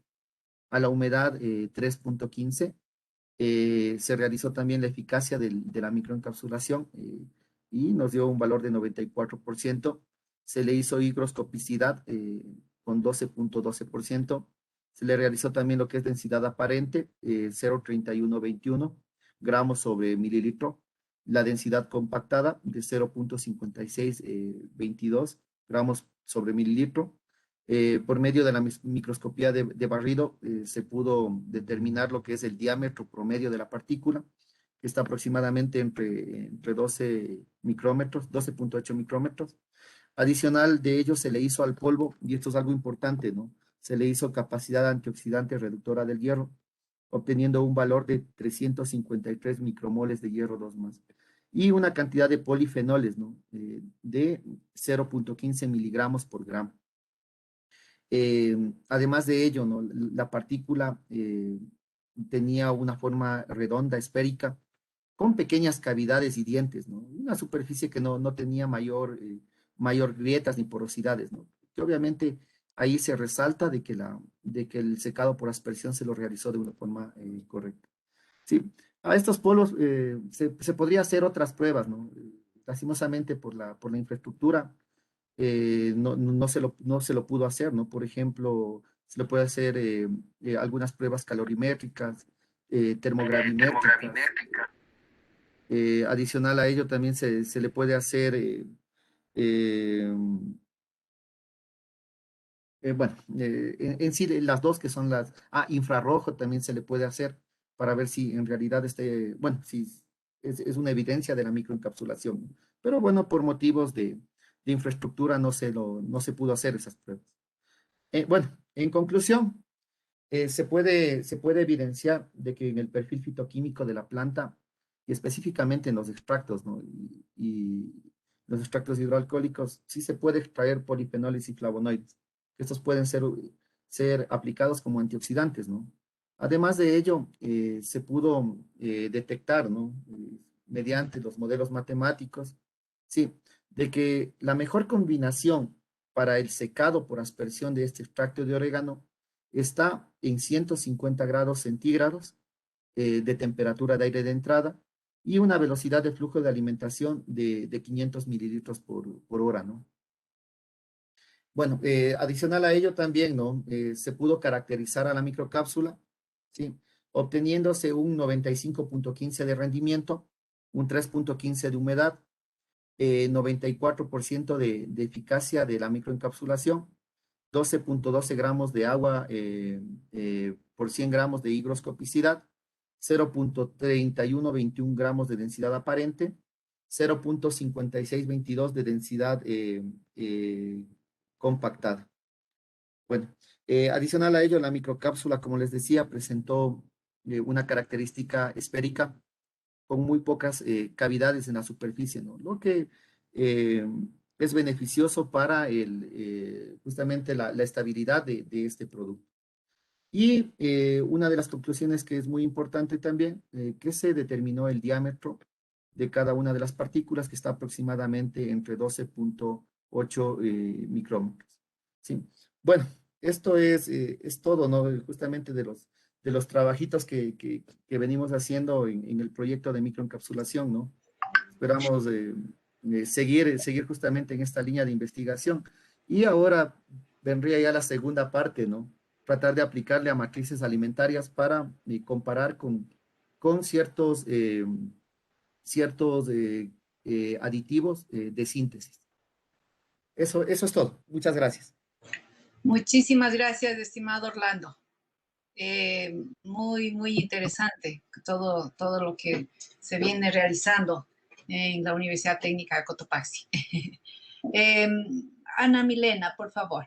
A la humedad 3.15. Se realizó también la eficacia de la microencapsulación y nos dio un valor de 94%. Se le hizo higroscopicidad con 12.12%. Se le realizó también lo que es densidad aparente, 0,3121 gramos sobre mililitro. La densidad compactada de 0,5622 gramos sobre mililitro. Por medio de la microscopía de barrido se pudo determinar lo que es el diámetro promedio de la partícula, que está aproximadamente entre 12 micrómetros, 12.8 micrómetros. Adicional de ello se le hizo al polvo, y esto es algo importante, ¿no? Se le hizo capacidad antioxidante reductora del hierro, obteniendo un valor de 353 micromoles de hierro 2 más. Y una cantidad de polifenoles, ¿no? De 0.15 miligramos por gramo. Además de ello, ¿no? La partícula tenía una forma redonda, esférica, con pequeñas cavidades y dientes, ¿no? Una superficie que no tenía mayor grietas ni porosidades, ¿no? Que obviamente ahí se resalta de que el secado por aspersión se lo realizó de una forma correcta. Sí, a estos polos se podría hacer otras pruebas, ¿no? Lastimosamente por la infraestructura no se lo pudo hacer, ¿no? Por ejemplo, se le puede hacer algunas pruebas calorimétricas, termogravimétricas. Adicional a ello también se le puede hacer, en sí las dos que son infrarrojo también se le puede hacer para ver si en realidad si es una evidencia de la microencapsulación, ¿no? Pero bueno, por motivos de infraestructura no se pudo hacer esas pruebas. Bueno, en conclusión, se puede evidenciar de que en el perfil fitoquímico de la planta, y específicamente en los extractos, ¿no? y los extractos hidroalcohólicos, sí se puede extraer polifenoles y flavonoides. Estos pueden ser aplicados como antioxidantes, ¿no? Además de ello, se pudo detectar, ¿no? Mediante los modelos matemáticos, sí, de que la mejor combinación para el secado por aspersión de este extracto de orégano está en 150 grados centígrados de temperatura de aire de entrada y una velocidad de flujo de alimentación de 500 mililitros por hora, ¿no? Bueno, adicional a ello también, ¿no? Se pudo caracterizar a la microcápsula, ¿sí? Obteniéndose un 95.15 de rendimiento, un 3.15 de humedad, 94% de eficacia de la microencapsulación, 12.12 gramos de agua por 100 gramos de higroscopicidad, 0.3121 gramos de densidad aparente, 0.5622 de densidad compactada. Bueno, adicional a ello, la microcápsula, como les decía, presentó una característica esférica con muy pocas cavidades en la superficie, ¿no? Lo que es beneficioso para justamente la estabilidad de este producto. Y una de las conclusiones que es muy importante también, que se determinó el diámetro de cada una de las partículas, que está aproximadamente entre 12.8 micrómetros. ¿Sí? Bueno, esto es todo, ¿no? Justamente de los trabajitos que venimos haciendo en el proyecto de microencapsulación, ¿no? Esperamos seguir justamente en esta línea de investigación. Y ahora vendría ya la segunda parte, ¿no? Tratar de aplicarle a matrices alimentarias para comparar con ciertos aditivos de síntesis. Eso es todo. Muchas gracias. Muchísimas gracias, estimado Orlando. Muy interesante todo lo que se viene realizando en la Universidad Técnica de Cotopaxi. Ana Milena, por favor.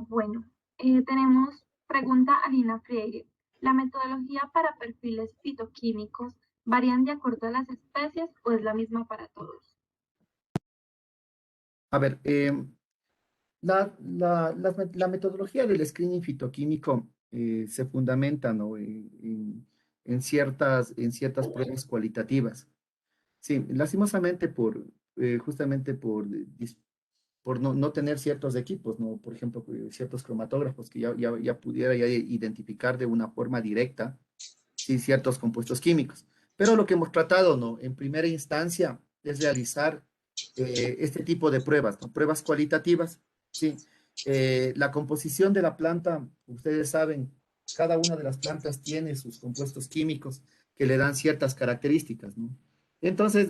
Bueno, tenemos pregunta a Lina Freire. ¿La metodología para perfiles fitoquímicos varían de acuerdo a las especies o es la misma para todos? A ver, la metodología del screening fitoquímico se fundamenta, ¿no? en ciertas pruebas cualitativas. Sí, lastimosamente justamente por por no tener ciertos equipos, ¿no? Por ejemplo, ciertos cromatógrafos que ya pudiera ya identificar de una forma directa, sí, ciertos compuestos químicos. Pero lo que hemos tratado, ¿no? En primera instancia es realizar este tipo de pruebas, ¿no? Pruebas cualitativas, ¿sí? La composición de la planta, ustedes saben, cada una de las plantas tiene sus compuestos químicos que le dan ciertas características, ¿no? Entonces,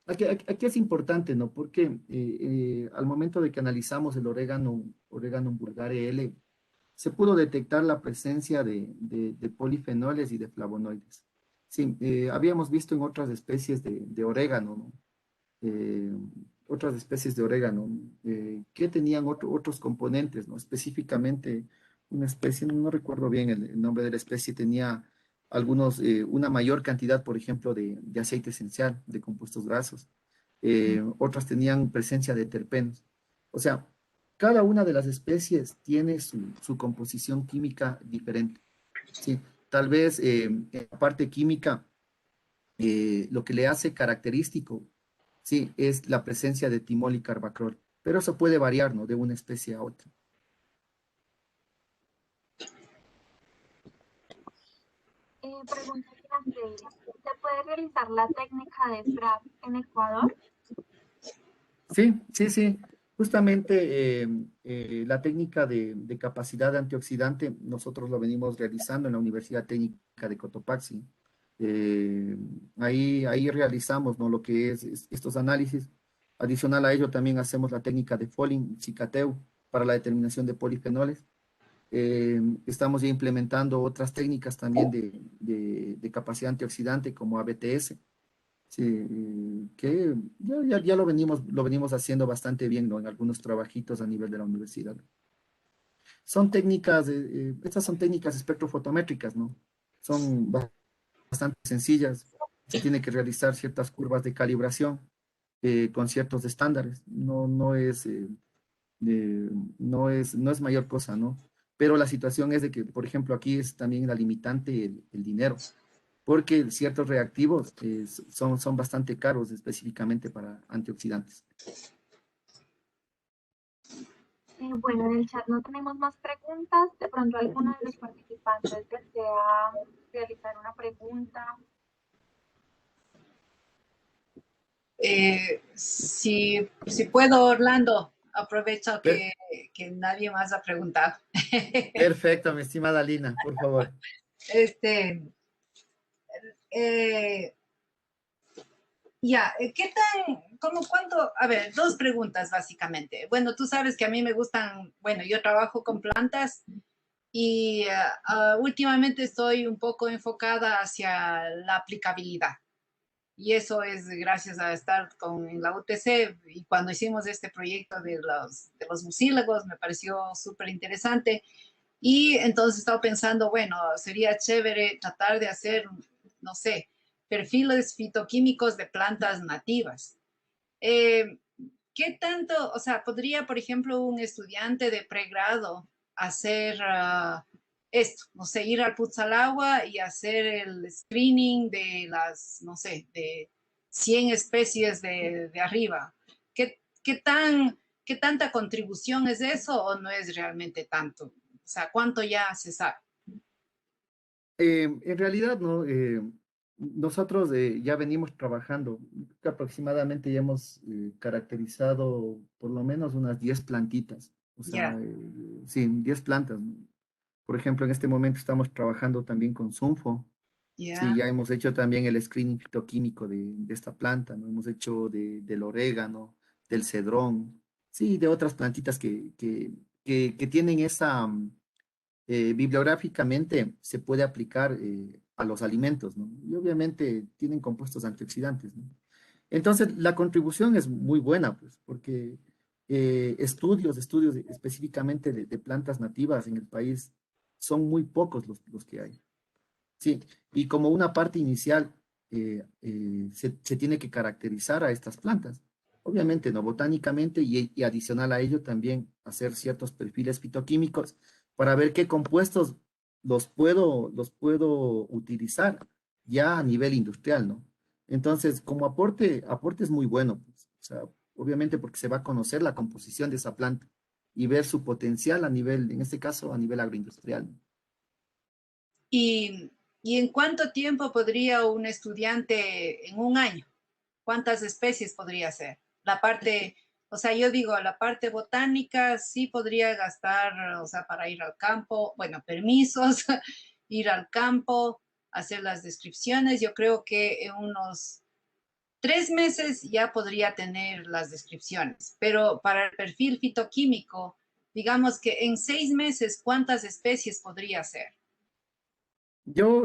aquí es importante, ¿no? Porque al momento de que analizamos el Oreganum vulgare L, se pudo detectar la presencia de polifenoles y de flavonoides. Sí, habíamos visto en otras especies de orégano, ¿no? Otras especies de orégano que tenían otros componentes, ¿no? Específicamente una especie, no recuerdo bien el nombre de la especie, tenía una mayor cantidad, por ejemplo, de aceite esencial, de compuestos grasos. Otras tenían presencia de terpenos. O sea, cada una de las especies tiene su composición química diferente. ¿Sí? Tal vez en la parte química, lo que le hace característico, sí, es la presencia de timol y carbacrol, pero eso puede variar, ¿no? De una especie a otra. Pregunta Freire, ¿se puede realizar la técnica de FRAP en Ecuador? Sí. Justamente la técnica de capacidad antioxidante, nosotros lo venimos realizando en la Universidad Técnica de Cotopaxi. Ahí realizamos, ¿no? Lo que es estos análisis. Adicional a ello, también hacemos la técnica de Folin, Cicateu, para la determinación de polifenoles. Estamos ya implementando otras técnicas también de capacidad antioxidante como ABTS. Sí, que ya lo venimos haciendo bastante bien, ¿no? En algunos trabajitos a nivel de la universidad. Son técnicas, estas son técnicas espectrofotométricas, ¿no? Son bastante sencillas. Se tiene que realizar ciertas curvas de calibración con ciertos estándares. No es mayor cosa, ¿no? Pero la situación es de que, por ejemplo, aquí es también la limitante el dinero, porque ciertos reactivos son bastante caros específicamente para antioxidantes. Bueno, en el chat no tenemos más preguntas. De pronto alguno de los participantes desea realizar una pregunta. Si puedo, Orlando, aprovecho que nadie más ha preguntado. Perfecto, mi estimada Lina, por favor. ¿Qué tan, cuánto? A ver, dos preguntas básicamente. Bueno, tú sabes que a mí me gustan, bueno, yo trabajo con plantas y últimamente estoy un poco enfocada hacia la aplicabilidad. Y eso es gracias a estar en la UTC, y cuando hicimos este proyecto de los mucílagos me pareció súper interesante. Y entonces estaba pensando, bueno, sería chévere tratar de hacer, no sé, perfiles fitoquímicos de plantas nativas. ¿Qué tanto, o sea, podría, por ejemplo, un estudiante de pregrado hacer esto, no sé, ir al Putzalagua y hacer el screening de las, no sé, de 100 especies de arriba? ¿Qué tanta contribución es eso o no es realmente tanto? O sea, ¿cuánto ya se sabe? En realidad, ¿no? Nosotros ya venimos trabajando, que aproximadamente ya hemos caracterizado por lo menos unas 10 plantitas. O sea, sí, 10 plantas, ¿no? Por ejemplo, en este momento estamos trabajando también con Sunfo. Sí, ya hemos hecho también el screening fitoquímico de esta planta, ¿no? Hemos hecho del orégano, del cedrón, sí, de otras plantitas que tienen esa, bibliográficamente se puede aplicar a los alimentos, ¿no? Y obviamente tienen compuestos antioxidantes, ¿no? Entonces, la contribución es muy buena, pues, porque estudios específicamente de plantas nativas en el país son muy pocos los que hay. Sí, y como una parte inicial se tiene que caracterizar a estas plantas. Obviamente, no botánicamente y adicional a ello también hacer ciertos perfiles fitoquímicos para ver qué compuestos los puedo utilizar ya a nivel industrial, ¿no? Entonces, como aporte es muy bueno, pues. O sea, obviamente porque se va a conocer la composición de esa planta y ver su potencial a nivel, en este caso, a nivel agroindustrial. ¿Y en cuánto tiempo podría un estudiante, en un año, cuántas especies podría hacer? La parte, o sea, yo digo, la parte botánica sí podría gastar, o sea, para ir al campo, bueno, permisos, ir al campo, hacer las descripciones. Yo creo que en unos 3 meses ya podría tener las descripciones, pero para el perfil fitoquímico, digamos que en 6 meses, ¿cuántas especies podría hacer? Yo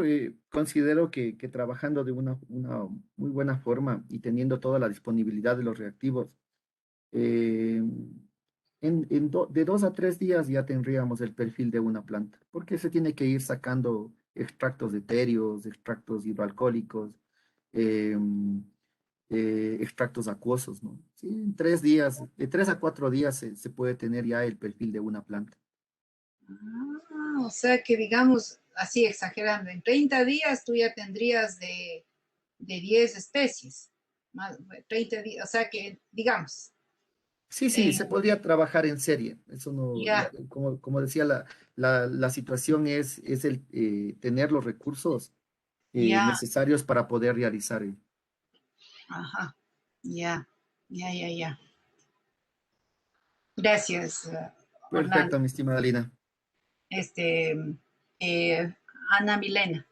considero que trabajando de una muy buena forma y teniendo toda la disponibilidad de los reactivos, eh, de 2 a 3 días ya tendríamos el perfil de una planta, porque se tiene que ir sacando extractos etéreos, extractos hidroalcohólicos, eh, extractos acuosos, ¿no? Sí, en 3 días, de 3 a 4 días se puede tener ya el perfil de una planta. O sea que digamos, así exagerando, en 30 días tú ya tendrías de 10 especies, más 30 días, o sea que digamos, Sí, sí, se podría trabajar en serie. Eso no, ya, como decía, la situación es el tener los recursos ya, necesarios para poder realizar. ajá, ya, ya. Gracias, Orlando. Perfecto, mi estimada Lina. Este, Ana Milena.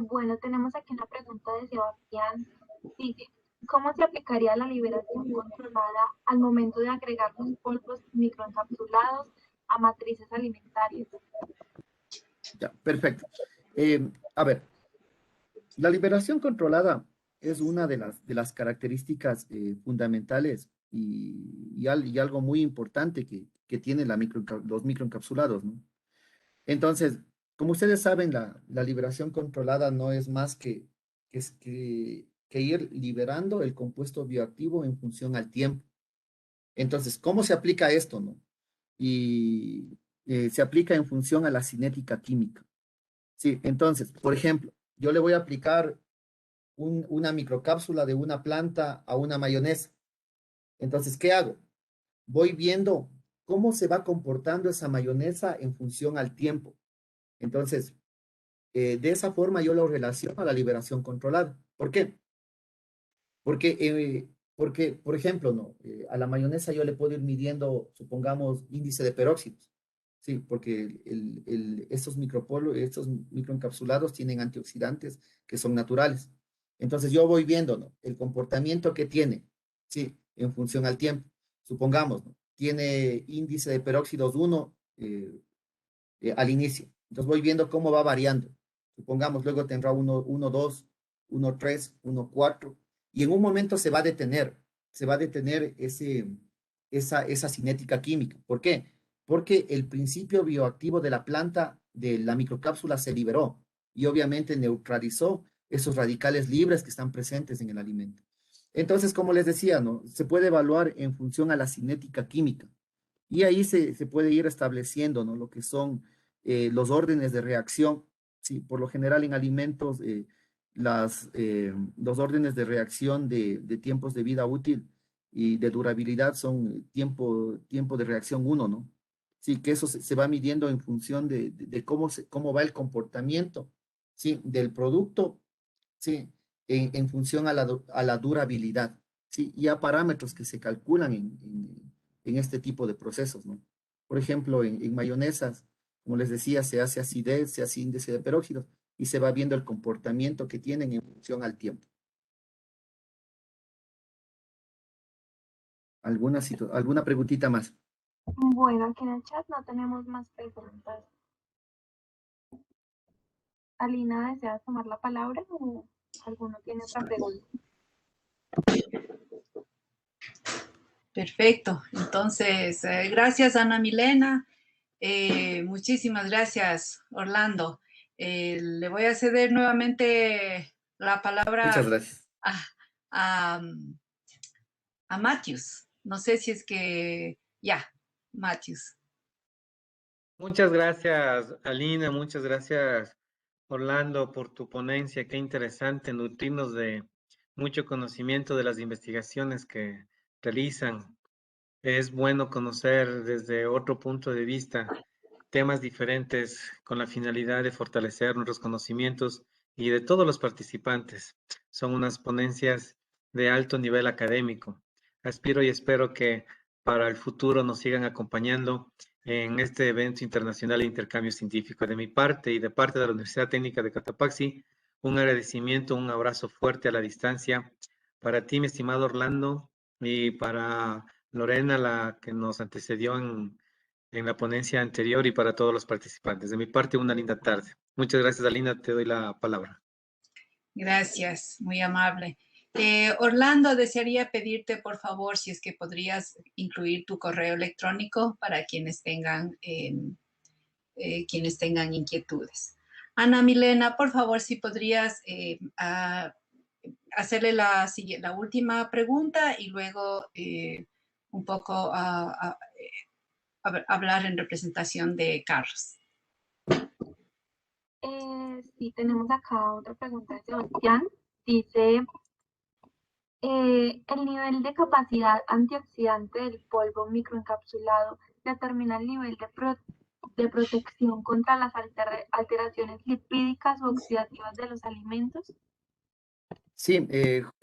Bueno, tenemos aquí una pregunta de Sebastián. Dice, ¿cómo se aplicaría la liberación controlada al momento de agregar los polvos microencapsulados a matrices alimentarias? Ya, perfecto. A ver, la liberación controlada es una de las características fundamentales y algo muy importante que tiene los microencapsulados, ¿no? Entonces, como ustedes saben, la liberación controlada no es más que ir liberando el compuesto bioactivo en función al tiempo. Entonces, ¿cómo se aplica esto, no? Y se aplica en función a la cinética química. Sí, entonces, por ejemplo, yo le voy a aplicar una microcápsula de una planta a una mayonesa. Entonces, ¿qué hago? Voy viendo cómo se va comportando esa mayonesa en función al tiempo. Entonces, de esa forma yo lo relaciono a la liberación controlada. ¿Por qué? Porque por ejemplo, ¿no? A la mayonesa yo le puedo ir midiendo, supongamos, índice de peróxidos. Sí, porque estos estos microencapsulados tienen antioxidantes que son naturales. Entonces yo voy viendo, ¿no? El comportamiento que tiene, sí, en función al tiempo. Supongamos, ¿no? Tiene índice de peróxidos 1 al inicio. Entonces voy viendo cómo va variando. Supongamos, luego tendrá 1, 2, 1, 3, 1, 4, y en un momento se va a detener esa cinética química. ¿Por qué? Porque el principio bioactivo de la planta, de la microcápsula, se liberó y obviamente neutralizó esos radicales libres que están presentes en el alimento. Entonces, como les decía, ¿no? Se puede evaluar en función a la cinética química y ahí se puede ir estableciendo, ¿no? Lo que son los órdenes de reacción. Sí, por lo general en alimentos, los órdenes de reacción de tiempos de vida útil y de durabilidad son tiempo de reacción 1, ¿no? Sí, que eso se va midiendo en función de cómo va el comportamiento, ¿sí? Del producto, ¿sí? En función a la durabilidad, ¿sí? Y a parámetros que se calculan en este tipo de procesos, ¿no? Por ejemplo, en mayonesas, como les decía, se hace acidez, se hace índice de peróxidos y se va viendo el comportamiento que tienen en función al tiempo. ¿Alguna preguntita más? Bueno, aquí en el chat no tenemos más preguntas. Alina, ¿deseas tomar la palabra o alguno tiene otra pregunta? Perfecto. Entonces, gracias Ana Milena. Muchísimas gracias, Orlando. Le voy a ceder nuevamente la palabra Muchas gracias. a Matthews. No sé si es que ya, Matthews. Muchas gracias, Alina, muchas gracias, Orlando, por tu ponencia. Qué interesante nutrirnos de mucho conocimiento de las investigaciones que realizan. Es bueno conocer desde otro punto de vista temas diferentes con la finalidad de fortalecer nuestros conocimientos y de todos los participantes. Son unas ponencias de alto nivel académico. Aspiro y espero que para el futuro nos sigan acompañando en este evento internacional de intercambio científico. De mi parte y de parte de la Universidad Técnica de Cotopaxi, un agradecimiento, un abrazo fuerte a la distancia para ti, mi estimado Orlando, y para Lorena, la que nos antecedió en la ponencia anterior, y para todos los participantes. De mi parte, una linda tarde. Muchas gracias, Alina. Te doy la palabra. Gracias, muy amable. Orlando, desearía pedirte, por favor, si es que podrías incluir tu correo electrónico para quienes tengan inquietudes. Ana Milena, por favor, si podrías hacerle la última pregunta y luego un poco hablar en representación de Carlos. Sí, tenemos acá otra pregunta de Sebastián. Dice, el nivel de capacidad antioxidante del polvo microencapsulado determina el nivel de protección contra las alteraciones lipídicas o oxidativas de los alimentos. Sí,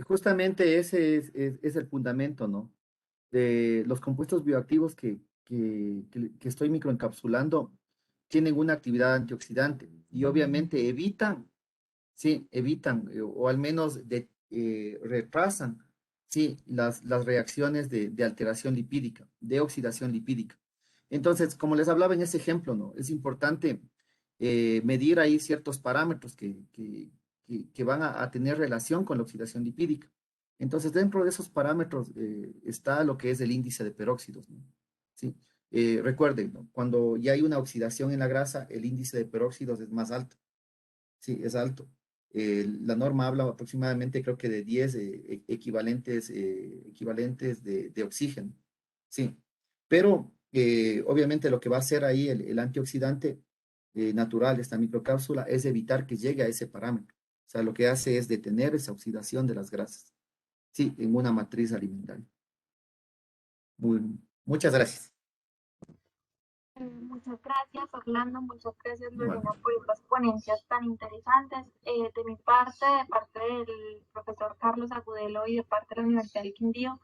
justamente ese es el fundamento, ¿no? De los compuestos bioactivos que estoy microencapsulando tienen una actividad antioxidante y obviamente evitan, o al menos retrasan, las reacciones de alteración lipídica, de oxidación lipídica. Entonces, como les hablaba en ese ejemplo, ¿no? Es importante medir ahí ciertos parámetros que van a tener relación con la oxidación lipídica. Entonces, dentro de esos parámetros está lo que es el índice de peróxidos, ¿no? ¿Sí? Recuerden, ¿no? Cuando ya hay una oxidación en la grasa, el índice de peróxidos es más alto. Sí, es alto. La norma habla aproximadamente, creo que de 10 equivalentes de oxígeno. Sí, pero obviamente lo que va a hacer ahí el antioxidante natural, esta microcápsula, es evitar que llegue a ese parámetro. O sea, lo que hace es detener esa oxidación de las grasas. Sí, en una matriz alimentaria. Muchas gracias. Muchas gracias, Orlando. Muchas gracias, Lorena, por estas ponencias tan interesantes. De mi parte, de parte del profesor Carlos Agudelo y de parte de la Universidad del Quindío,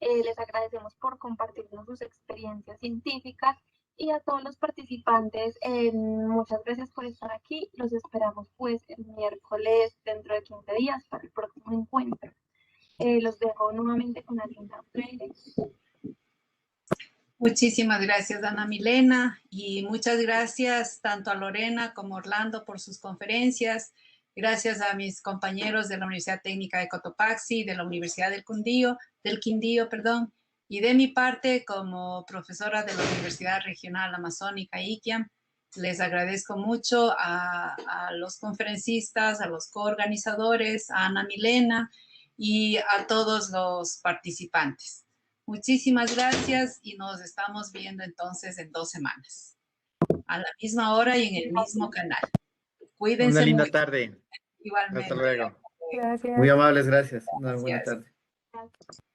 les agradecemos por compartirnos sus experiencias científicas, y a todos los participantes, muchas gracias por estar aquí. Los esperamos pues el miércoles dentro de 15 días para el próximo encuentro. Los dejo nuevamente con Alina Freire. Muchísimas gracias, Ana Milena, y muchas gracias tanto a Lorena como a Orlando por sus conferencias. Gracias a mis compañeros de la Universidad Técnica de Cotopaxi, de la Universidad del Quindío, y de mi parte, como profesora de la Universidad Regional Amazónica IQUIAM, les agradezco mucho a los conferencistas, a los coorganizadores, a Ana Milena y a todos los participantes. Muchísimas gracias y nos estamos viendo entonces en 2 semanas, a la misma hora y en el mismo canal. Cuídense Una linda mucho. tarde. Igualmente. Hasta luego. Gracias. Muy amables, gracias. Una buena Gracias. tarde. Gracias.